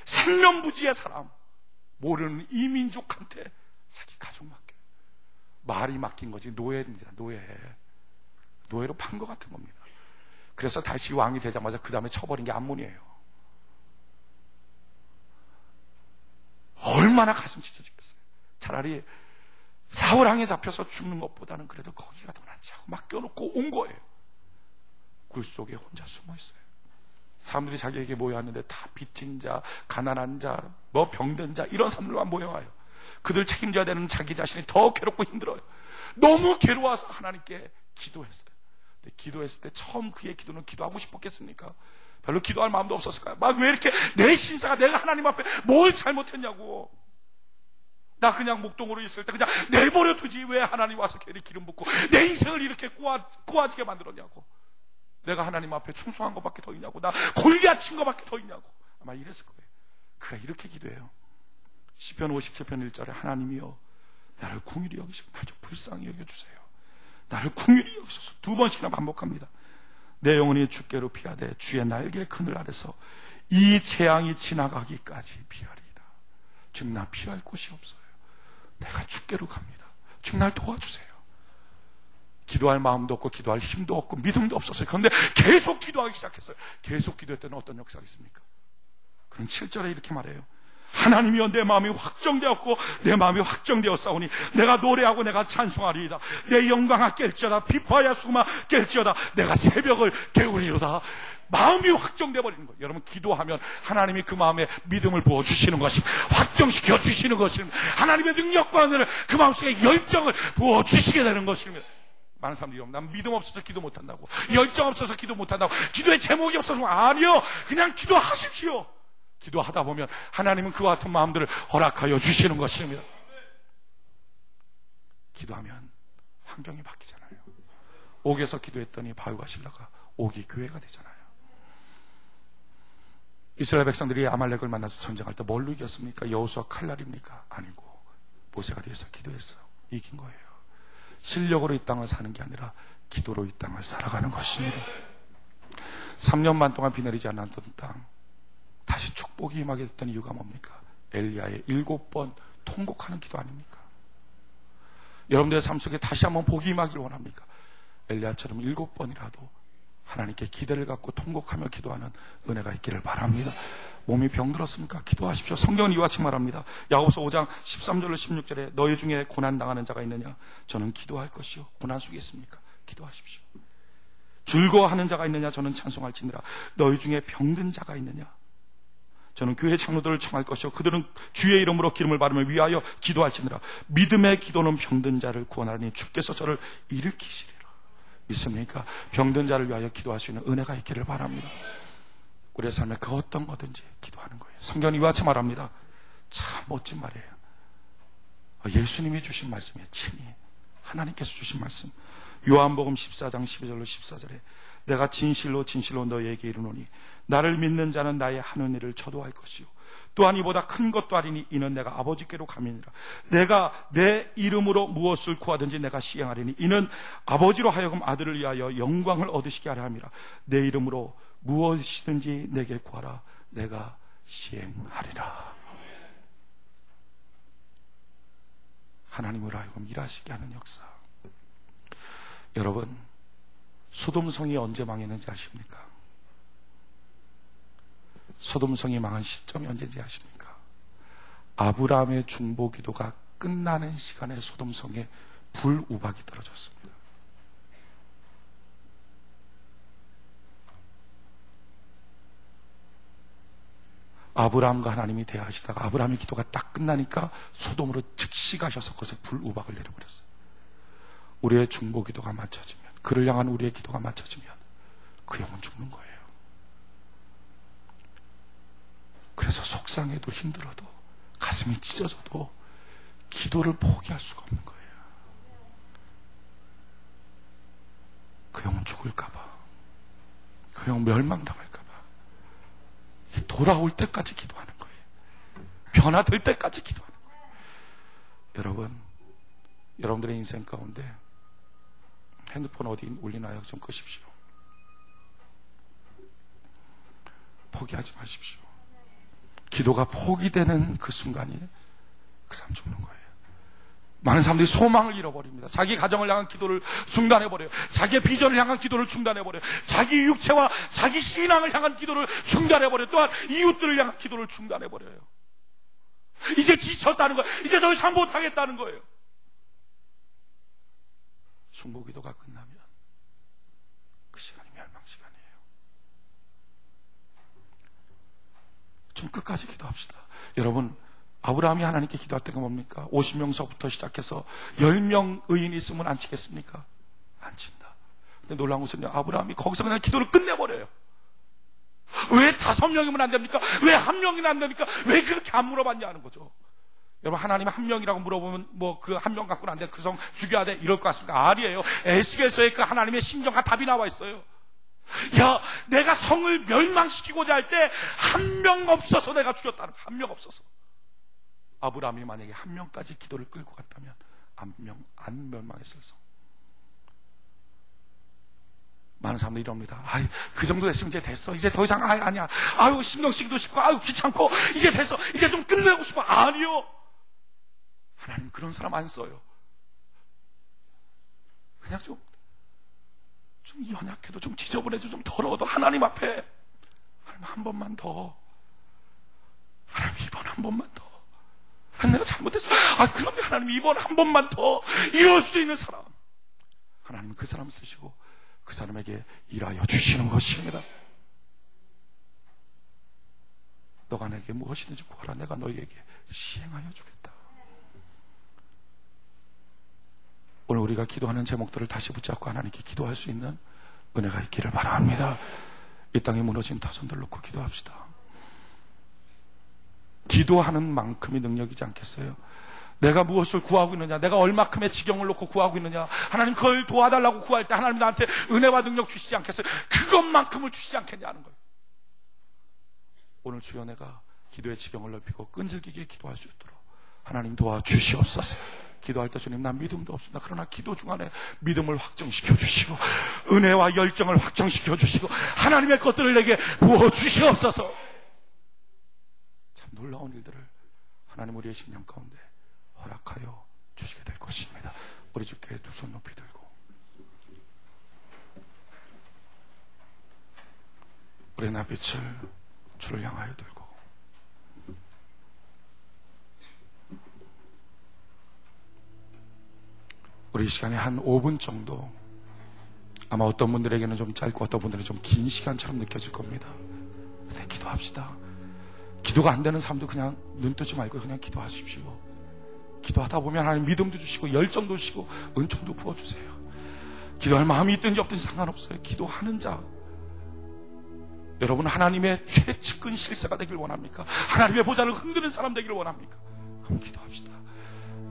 생면부지의 사람, 모르는 이민족한테 자기 가족 맡겨요. 말이 맡긴 거지 노예입니다. 노예로 판 것 같은 겁니다. 그래서 다시 왕이 되자마자 그 다음에 쳐버린 게 암몬이에요. 얼마나 가슴 찢어지겠어요. 차라리 사울왕에 잡혀서 죽는 것보다는 그래도 거기가 더 낫지 하고 맡겨놓고 온 거예요. 굴 속에 혼자 숨어 있어요. 사람들이 자기에게 모여왔는데 다 빚진 자, 가난한 자, 뭐 병든 자, 이런 사람들만 모여와요. 그들 책임져야 되는 자기 자신이 더 괴롭고 힘들어요. 너무 괴로워서 하나님께 기도했어요. 근데 기도했을 때 처음 그의 기도는 기도하고 싶었겠습니까? 별로 기도할 마음도 없었을까요? 막 왜 이렇게 내 신사가 내가 하나님 앞에 뭘 잘못했냐고. 나 그냥 목동으로 있을 때 그냥 내버려 두지 왜 하나님 와서 괜히 기름 붓고 내 인생을 이렇게 꼬아지게 만들었냐고. 내가 하나님 앞에 충성한 것밖에 더 있냐고. 나 골리앗 친 것밖에 더 있냐고. 아마 이랬을 거예요. 그가 이렇게 기도해요. 시편 57편 1절에 하나님이여 나를 궁휼히 여기시고 나를 좀 불쌍히 여겨주세요. 나를 궁휼히 여기소서. 2번씩이나 반복합니다. 내 영혼이 주께로 피하되 주의 날개 그늘 아래서 이 재앙이 지나가기까지 피하리이다. 지금 나 피할 곳이 없어요. 내가 주께로 갑니다. 지금 날 도와주세요. 기도할 마음도 없고 기도할 힘도 없고 믿음도 없었어요. 그런데 계속 기도하기 시작했어요. 계속 기도했더니 어떤 역사가 있습니까? 그럼 7절에 이렇게 말해요. 하나님이여 내 마음이 확정되었고 내 마음이 확정되었사오니 내가 노래하고 내가 찬송하리이다. 내 영광아 깰지어다. 비파야 수마 깰지어다. 내가 새벽을 깨우리로다. 마음이 확정돼 버리는 거예요. 여러분 기도하면 하나님이 그 마음에 믿음을 부어주시는 것입니다. 확정시켜 주시는 것입니다. 하나님의 능력과 은혜를 그 마음속에 열정을 부어주시게 되는 것입니다. 많은 사람들이 난 믿음 없어서 기도 못한다고, 열정 없어서 기도 못한다고, 기도의 제목이 없어서. 아니요, 그냥 기도하십시오. 기도하다 보면 하나님은 그와 같은 마음들을 허락하여 주시는 것입니다. 기도하면 환경이 바뀌잖아요. 옥에서 기도했더니 바울과 실라가 옥이 교회가 되잖아요. 이스라엘 백성들이 아말렉을 만나서 전쟁할 때 뭘로 이겼습니까? 여호수아 칼날입니까? 아니고 모세가 뒤에서 기도했어요. 이긴 거예요. 실력으로 이 땅을 사는 게 아니라 기도로 이 땅을 살아가는 것입니다. 3년 반 동안 비 내리지 않았던 땅, 다시 축복이 임하게 됐던 이유가 뭡니까? 엘리야의 7번 통곡하는 기도 아닙니까? 여러분들의 삶 속에 다시 한번 복이 임하기를 원합니까? 엘리야처럼 7번이라도 하나님께 기대를 갖고 통곡하며 기도하는 은혜가 있기를 바랍니다. 몸이 병들었습니까? 기도하십시오. 성경은 이와 같이 말합니다. 야고보서 5장 13절로 16절에 너희 중에 고난당하는 자가 있느냐? 저는 기도할 것이요. 고난 속에 있습니까? 기도하십시오. 즐거워하는 자가 있느냐? 저는 찬송할지니라. 너희 중에 병든 자가 있느냐? 저는 교회 장로들을 청할 것이요. 그들은 주의 이름으로 기름을 바르며 위하여 기도할지니라. 믿음의 기도는 병든 자를 구원하리니 주께서 저를 일으키시리라. 믿습니까? 병든 자를 위하여 기도할 수 있는 은혜가 있기를 바랍니다. 우리의 삶에 그 어떤 거든지 기도하는 거예요. 성경이 이와 같이 말합니다. 참 멋진 말이에요. 예수님이 주신 말씀이에요. 친히 하나님께서 주신 말씀. 요한복음 14장 12절로 14절에 내가 진실로 진실로 너희에게 이르노니 나를 믿는 자는 나의 하는 일을 저도 할 것이요 또한 이보다 큰 것도 아리니 이는 내가 아버지께로 감이니라. 내가 내 이름으로 무엇을 구하든지 내가 시행하리니 이는 아버지로 하여금 아들을 위하여 영광을 얻으시게 하려 함이라. 내 이름으로 무엇이든지 내게 구하라. 내가 시행하리라. 하나님으로 하여금 일하시게 하는 역사. 여러분, 소돔성이 언제 망했는지 아십니까? 소돔성이 망한 시점이 언제인지 아십니까? 아브라함의 중보기도가 끝나는 시간에 소돔성에 불우박이 떨어졌습니다. 아브라함과 하나님이 대화하시다가 아브라함의 기도가 딱 끝나니까 소돔으로 즉시 가셔서 거기서 불우박을 내려버렸어요. 우리의 중보기도가 맞춰지면, 그를 향한 우리의 기도가 맞춰지면 그 영혼 죽는 거예요. 그래서 속상해도 힘들어도 가슴이 찢어져도 기도를 포기할 수가 없는 거예요. 그 형 죽을까봐, 그 형 멸망당할까봐 돌아올 때까지 기도하는 거예요. 변화될 때까지 기도하는 거예요. 여러분, 여러분들의 인생 가운데 핸드폰 어디 올리나요? 좀 끄십시오. 포기하지 마십시오. 기도가 포기되는 그 순간이 그 사람 죽는 거예요. 많은 사람들이 소망을 잃어버립니다. 자기 가정을 향한 기도를 중단해버려요. 자기의 비전을 향한 기도를 중단해버려요. 자기 육체와 자기 신앙을 향한 기도를 중단해버려요. 또한 이웃들을 향한 기도를 중단해버려요. 이제 지쳤다는 거예요. 이제 더 이상 못하겠다는 거예요. 중보기도가 끝나면 그 시간이 멸망시간이에요. 좀 끝까지 기도합시다. 여러분, 아브라함이 하나님께 기도할 때가 뭡니까? 50명서부터 시작해서 10명 의인이 있으면 안 치겠습니까? 안 친다. 근데 놀라운 것은요, 아브라함이 거기서 그냥 기도를 끝내버려요. 왜 5명이면 안 됩니까? 왜 1명이나 안 됩니까? 왜 그렇게 안 물어봤냐는 거죠. 여러분, 하나님 1명이라고 물어보면 뭐 그 1명 갖고는 안 돼, 그 성 죽여야 돼, 이럴 것 같습니까? 아니에요. 에스겔서에 그 하나님의 심정과 답이 나와 있어요. 야, 내가 성을 멸망시키고자 할 때 1명 없어서 내가 죽였다는 거. 1명 없어서. 아브라함이 만약에 1명까지 기도를 끌고 갔다면 안 멸망했을 성. 많은 사람들이 이럽니다. 아이, 그 정도 됐으면 이제 됐어. 이제 더 이상 아니야. 아유, 신경 쓰기도 싫고, 아유, 귀찮고, 이제 됐어. 이제 좀 끝내고 싶어. 아니요. 하나님 그런 사람 안 써요. 그냥 좀 연약해도, 좀 지저분해도, 좀 더러워도 하나님 앞에 하나님 한 번만 더, 하나님 이번 한 번만 더, 내가 잘못했어. 그런데 하나님 이번 한 번만 더, 이럴 수 있는 사람, 하나님은 그 사람 쓰시고 그 사람에게 일하여 주시는 것입니다. 너가 내게 무엇이든지 구하라. 내가 너희에게 시행하여 주겠다. 오늘 우리가 기도하는 제목들을 다시 붙잡고 하나님께 기도할 수 있는 은혜가 있기를 바랍니다. 이 땅에 무너진 타선들 놓고 기도합시다. 기도하는 만큼의 능력이지 않겠어요? 내가 무엇을 구하고 있느냐, 내가 얼마큼의 지경을 놓고 구하고 있느냐, 하나님 그걸 도와달라고 구할 때 하나님 나한테 은혜와 능력 주시지 않겠어요? 그것만큼을 주시지 않겠냐는 거예요. 오늘 주여, 내가 기도의 지경을 넓히고 끈질기게 기도할 수 있도록 하나님 도와주시옵소서. 기도할 때 주님, 난 믿음도 없습니다. 그러나 기도 중간에 믿음을 확정시켜 주시고 은혜와 열정을 확정시켜 주시고 하나님의 것들을 내게 부어주시옵소서. 참 놀라운 일들을 하나님 우리의 심령 가운데 허락하여 주시게 될 것입니다. 우리 주께 두 손 높이 들고 우리의 낯빛을 주를 향하여 들고 우리 이 시간에 한 5분 정도, 아마 어떤 분들에게는 좀 짧고 어떤 분들은 좀 긴 시간처럼 느껴질 겁니다. 근데 기도합시다. 기도가 안 되는 사람도 그냥 눈 뜨지 말고 그냥 기도하십시오. 기도하다 보면 하나님 믿음도 주시고 열정도 주시고 은총도 부어주세요. 기도할 마음이 있든지 없든지 상관없어요. 기도하는 자, 여러분 하나님의 최측근 실세가 되길 원합니까? 하나님의 보좌를 흔드는 사람 되기를 원합니까? 한번 기도합시다.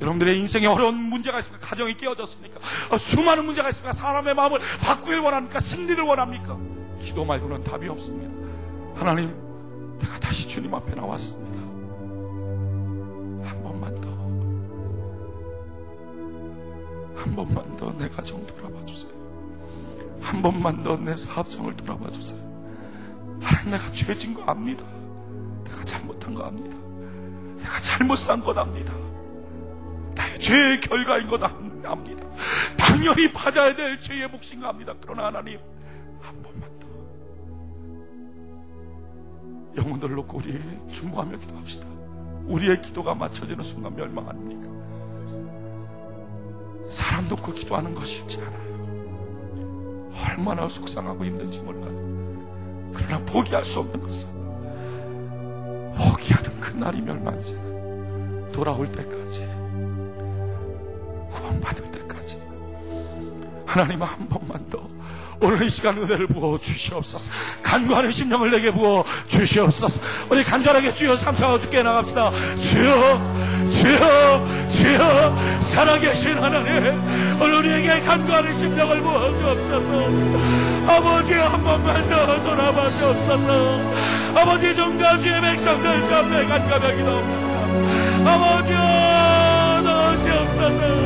여러분들의 인생에 어려운 문제가 있습니까? 가정이 깨어졌습니까? 수많은 문제가 있습니까? 사람의 마음을 바꾸길 원합니까? 승리를 원합니까? 기도 말고는 답이 없습니다. 하나님, 내가 다시 주님 앞에 나왔습니다. 한 번만 더, 한 번만 더 내 가정 돌아봐 주세요. 한 번만 더 내 사업장을 돌아봐 주세요. 하나님, 내가 죄진 거 압니다. 내가 잘못한 거 압니다. 내가 잘못 산 것 압니다. 나의 죄의 결과인 것 압니다. 당연히 받아야 될 죄의 몫인 거 압니다. 그러나 하나님, 한 번만 더 영혼들을 놓고 우리 중보하며 기도합시다. 우리의 기도가 맞춰지는 순간 멸망 아닙니까? 사람 놓고 기도하는 것이 쉽지 않아요. 얼마나 속상하고 힘든지 몰라요. 그러나 포기할 수 없는 것은 포기하는 그날이 멸망이잖아요. 돌아올 때까지, 구원받을 때까지 하나님 한 번만 더 오늘 이 시간 은혜를 부어 주시옵소서. 간구하는 심령을 내게 부어 주시옵소서. 우리 간절하게 주여 삼창하고 주께 나갑시다. 주여, 주여, 주여, 살아계신 하나님, 오늘 우리에게 간구하는 심령을 부어 주옵소서. 아버지 한 번만 더 돌아봐 주옵소서. 아버지 종과 주의 백성들 주 앞에 간감하게 나옵니다. 아버지여 넣으시옵소서.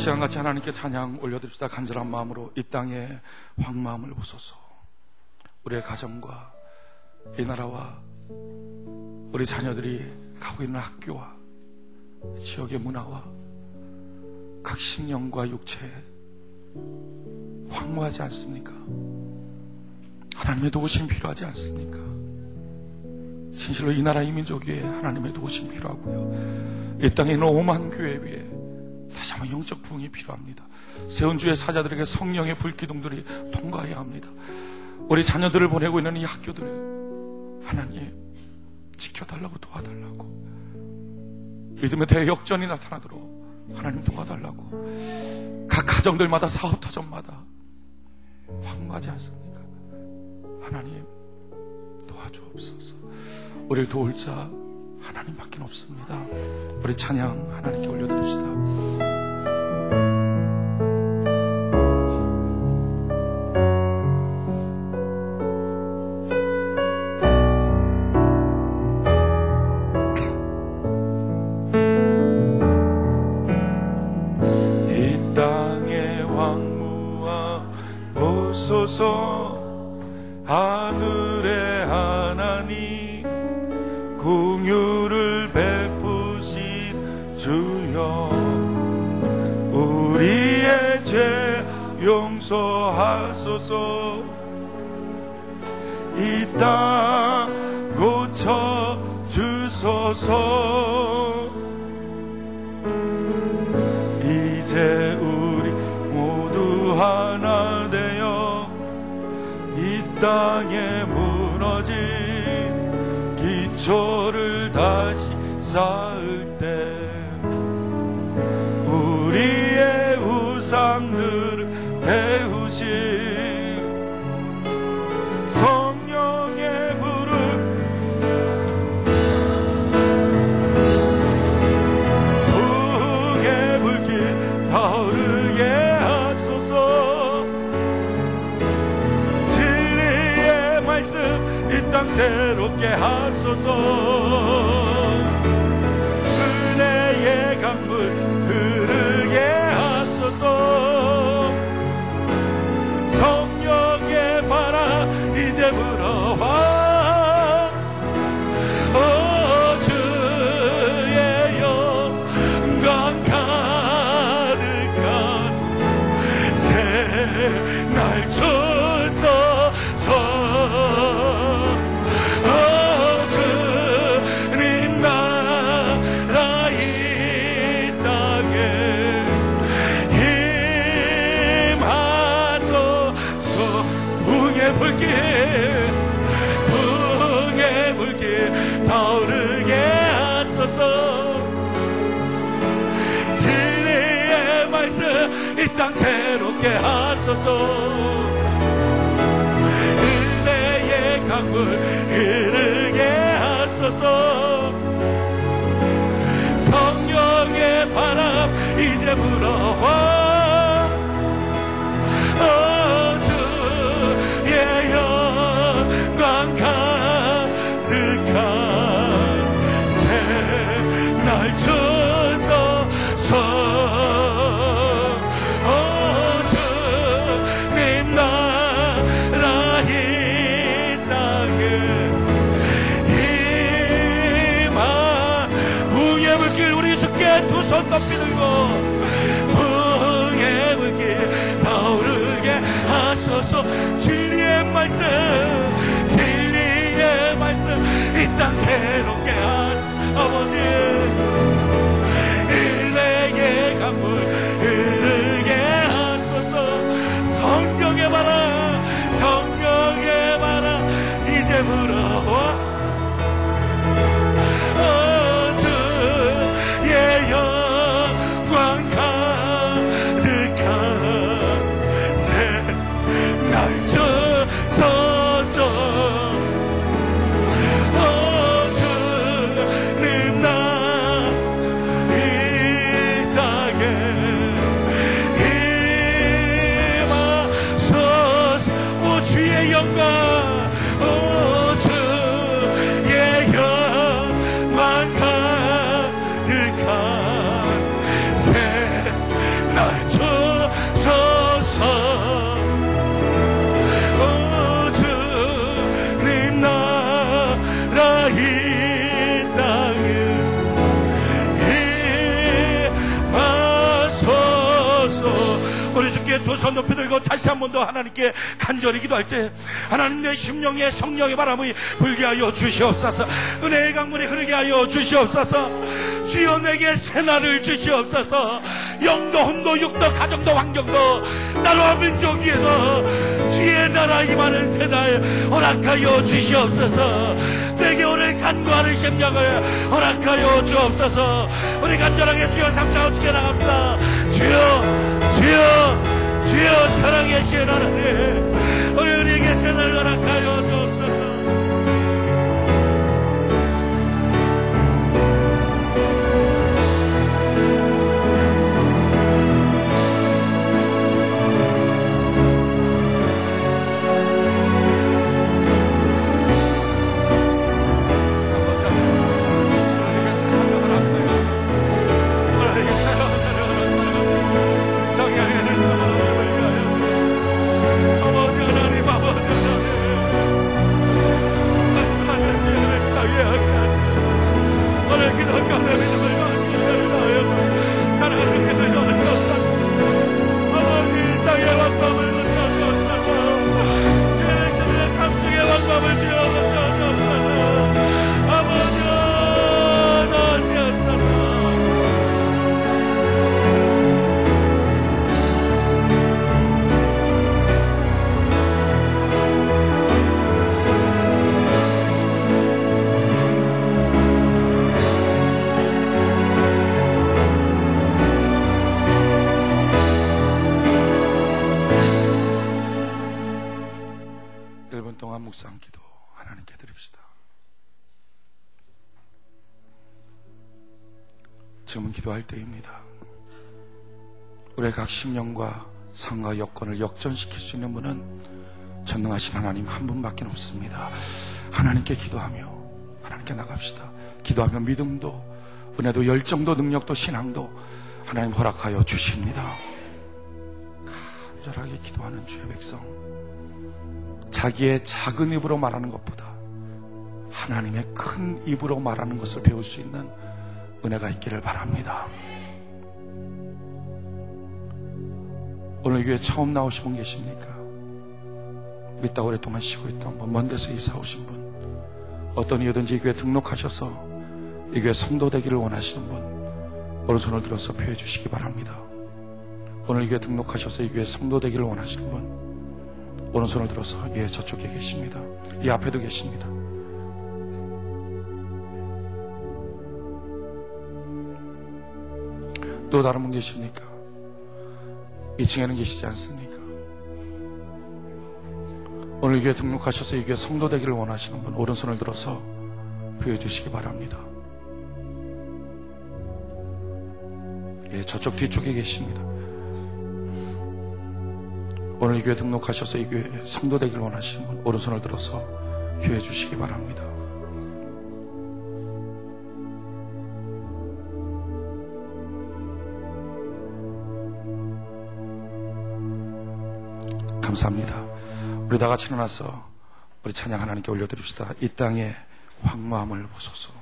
시간같이 하나님께 찬양 올려드립시다. 간절한 마음으로 이 땅에 황마음을 부소서. 우리의 가정과 이 나라와 우리 자녀들이 가고 있는 학교와 지역의 문화와 각 신령과 육체 황무하지 않습니까? 하나님의 도우심이 필요하지 않습니까? 진실로 이 나라 이 민족 위에 하나님의 도우심이 필요하고요. 이 땅에 있는 오만 교회 위에 다시 한번 영적 부흥이 필요합니다. 세운주의 사자들에게 성령의 불기둥들이 통과해야 합니다. 우리 자녀들을 보내고 있는 이 학교들 하나님 지켜달라고 도와달라고, 믿음의 대역전이 나타나도록 하나님 도와달라고. 각 가정들마다 사업터전마다 황무하지 않습니까? 하나님 도와주옵소서. 우리를 도울 자 하나님밖에 없습니다. 우리 찬양 하나님께 올려드립시다. 하늘의 하나님 긍휼을 베푸신 주여, 우리의 죄 용서하소서. 이 땅 고쳐 주소서. 이제 우리 모두 하나 되어 이 땅에 무너진 기초를 다시 쌓을 때 우리의 우상들을 태우신 성령의 불을 부흥의 불길 타오르게 하소서. 진리의 말씀 이 땅 새롭게 하소서. 은혜의 강물 흐르게 하소서. 성령의 바람 이제 불어와. 주의 영광 가득한 새날 주소서. 주님 나라 이 땅에 임하소서. 부흥의 불길 타오르게 하소서. 진리의 말씀 이 땅 새롭게 하소서. 은혜의 강물 흐르게 하소서. 성령의 바람 이제 불어와. 주의 영광 가득한 새날 주소서. 주님 나라 이 땅에 임하. 부흥의 불길 우리 주께 두 손 높이 들고 부흥의 불길 타오르게 하소서. 진리의 말씀 이 땅 새롭게 하소서. 아버지 은혜의 강물 흐르게 하소서. 성령의 바람 이제 불어와. 주의 영광 가득한 새날 주소서. 주님 나라 우리 주께 두 손 높이 들고 다시 한 번 더 하나님께 간절히 기도할 때 하나님 내 심령에 성령의 바람이 불게 하여 주시옵소서. 은혜의 강물이 흐르게 하여 주시옵소서. 주여 내게 새날을 주시옵소서. 영도 혼도 육도 가정도 환경도 나라와 민족 위에도 주의 나라 임하는 새날 허락하여 주시옵소서. 내게 오늘 간구하는 심령을 허락하여 주옵소서. 우리 간절하게 주여 삼창없게 나갑시다. 주여 주여 주여 사랑의 신 하나님, 우리에게 새날 허락하여 주옵소서. 묵상기도 하나님께 드립시다. 지금은 기도할 때입니다. 우리의 각 심령과 상과 여건을 역전시킬 수 있는 분은 전능하신 하나님 한 분밖에 없습니다. 하나님께 기도하며 하나님께 나갑시다. 기도하며 믿음도 은혜도 열정도 능력도 신앙도 하나님 허락하여 주십니다. 간절하게 기도하는 주의 백성, 자기의 작은 입으로 말하는 것보다 하나님의 큰 입으로 말하는 것을 배울 수 있는 은혜가 있기를 바랍니다. 오늘 교회 처음 나오신 분 계십니까? 믿다 오랫동안 쉬고 있던 분, 먼 데서 이사 오신 분, 어떤 이유든지 이 교회 등록하셔서 이 교회 성도 되기를 원하시는 분, 오른손을 들어서 표해 주시기 바랍니다. 오늘 이 교회 등록하셔서 이 교회 성도 되기를 원하시는 분, 오른손을 들어서, 예, 저쪽에 계십니다. 이 앞에도 계십니다. 또 다른 분 계십니까? 2층에는 계시지 않습니까? 오늘 이 교회 등록하셔서 이 교회 성도 되기를 원하시는 분, 오른손을 들어서 표해 주시기 바랍니다. 예, 저쪽 뒤쪽에 계십니다. 오늘 이 교회 등록하셔서 이 교회 성도 되기를 원하시는 분, 오른손을 들어서 표해 주시기 바랍니다. 감사합니다. 우리 다 같이 일어나서 우리 찬양 하나님께 올려드립시다. 이 땅의 황무함을 보소서.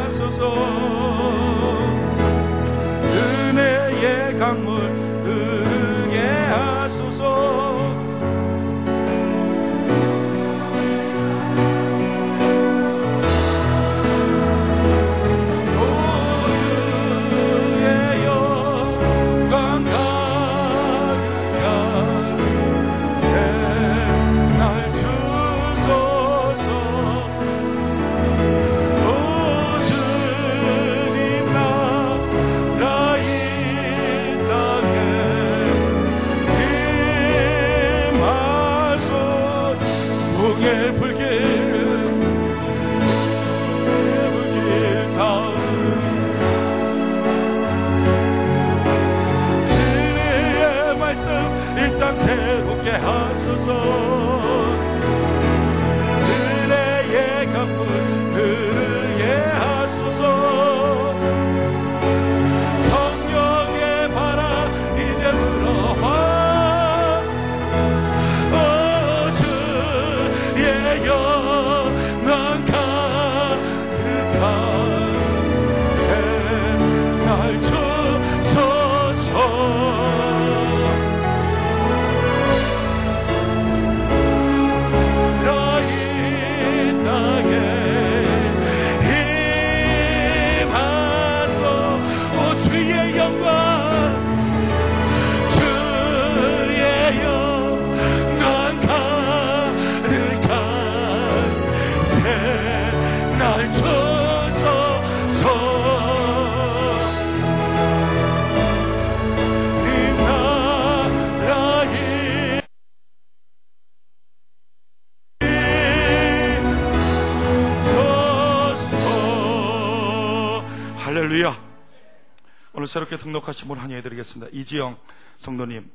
하소서. 은혜의 강물 흐르게 하소서. 새롭게 하소서. 은혜의 강물 흐르게 하소서. 성령의 바람 이제 불어와. 주의 영광 가득한 새날 주소서. 할렐루야. 오늘 새롭게 등록하신 분 환영해드리겠습니다. 이지영 성도님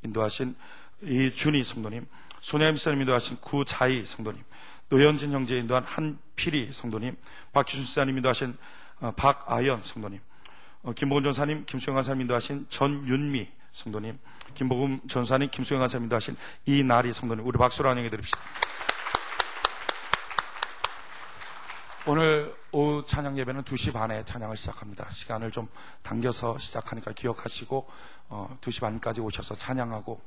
인도하신 이준희 성도님, 손혜임 목사님 인도하신 구자희 성도님, 노현진 형제 인도한 한필이 성도님, 박규순 지사님 인도하신 박아연 성도님, 김복은 전사님, 김수영 간사님 인도하신 전윤미 성도님, 김복음 전사님, 김수영 간사님 인도하신 이나리 성도님, 우리 박수로 환영해드립시다. 오늘 오후 찬양 예배는 2시 반에 찬양을 시작합니다. 시간을 좀 당겨서 시작하니까 기억하시고 2시 반까지 오셔서 찬양하고,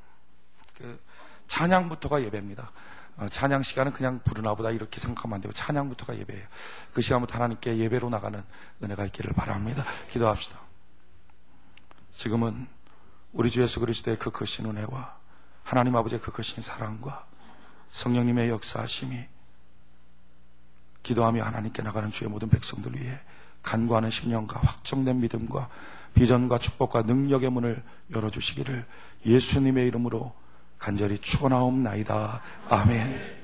찬양부터가 예배입니다. 찬양 시간은 그냥 부르나 보다 이렇게 생각하면 안 되고 찬양부터가 예배예요. 그 시간부터 하나님께 예배로 나가는 은혜가 있기를 바랍니다. 기도합시다. 지금은 우리 주 예수 그리스도의 그 크신 은혜와 하나님 아버지의 그 크신 사랑과 성령님의 역사하심이 기도하며 하나님께 나가는 주의 모든 백성들 위해 간구하는 신령과 확정된 믿음과 비전과 축복과 능력의 문을 열어주시기를 예수님의 이름으로 간절히 축원하옵나이다. 아멘.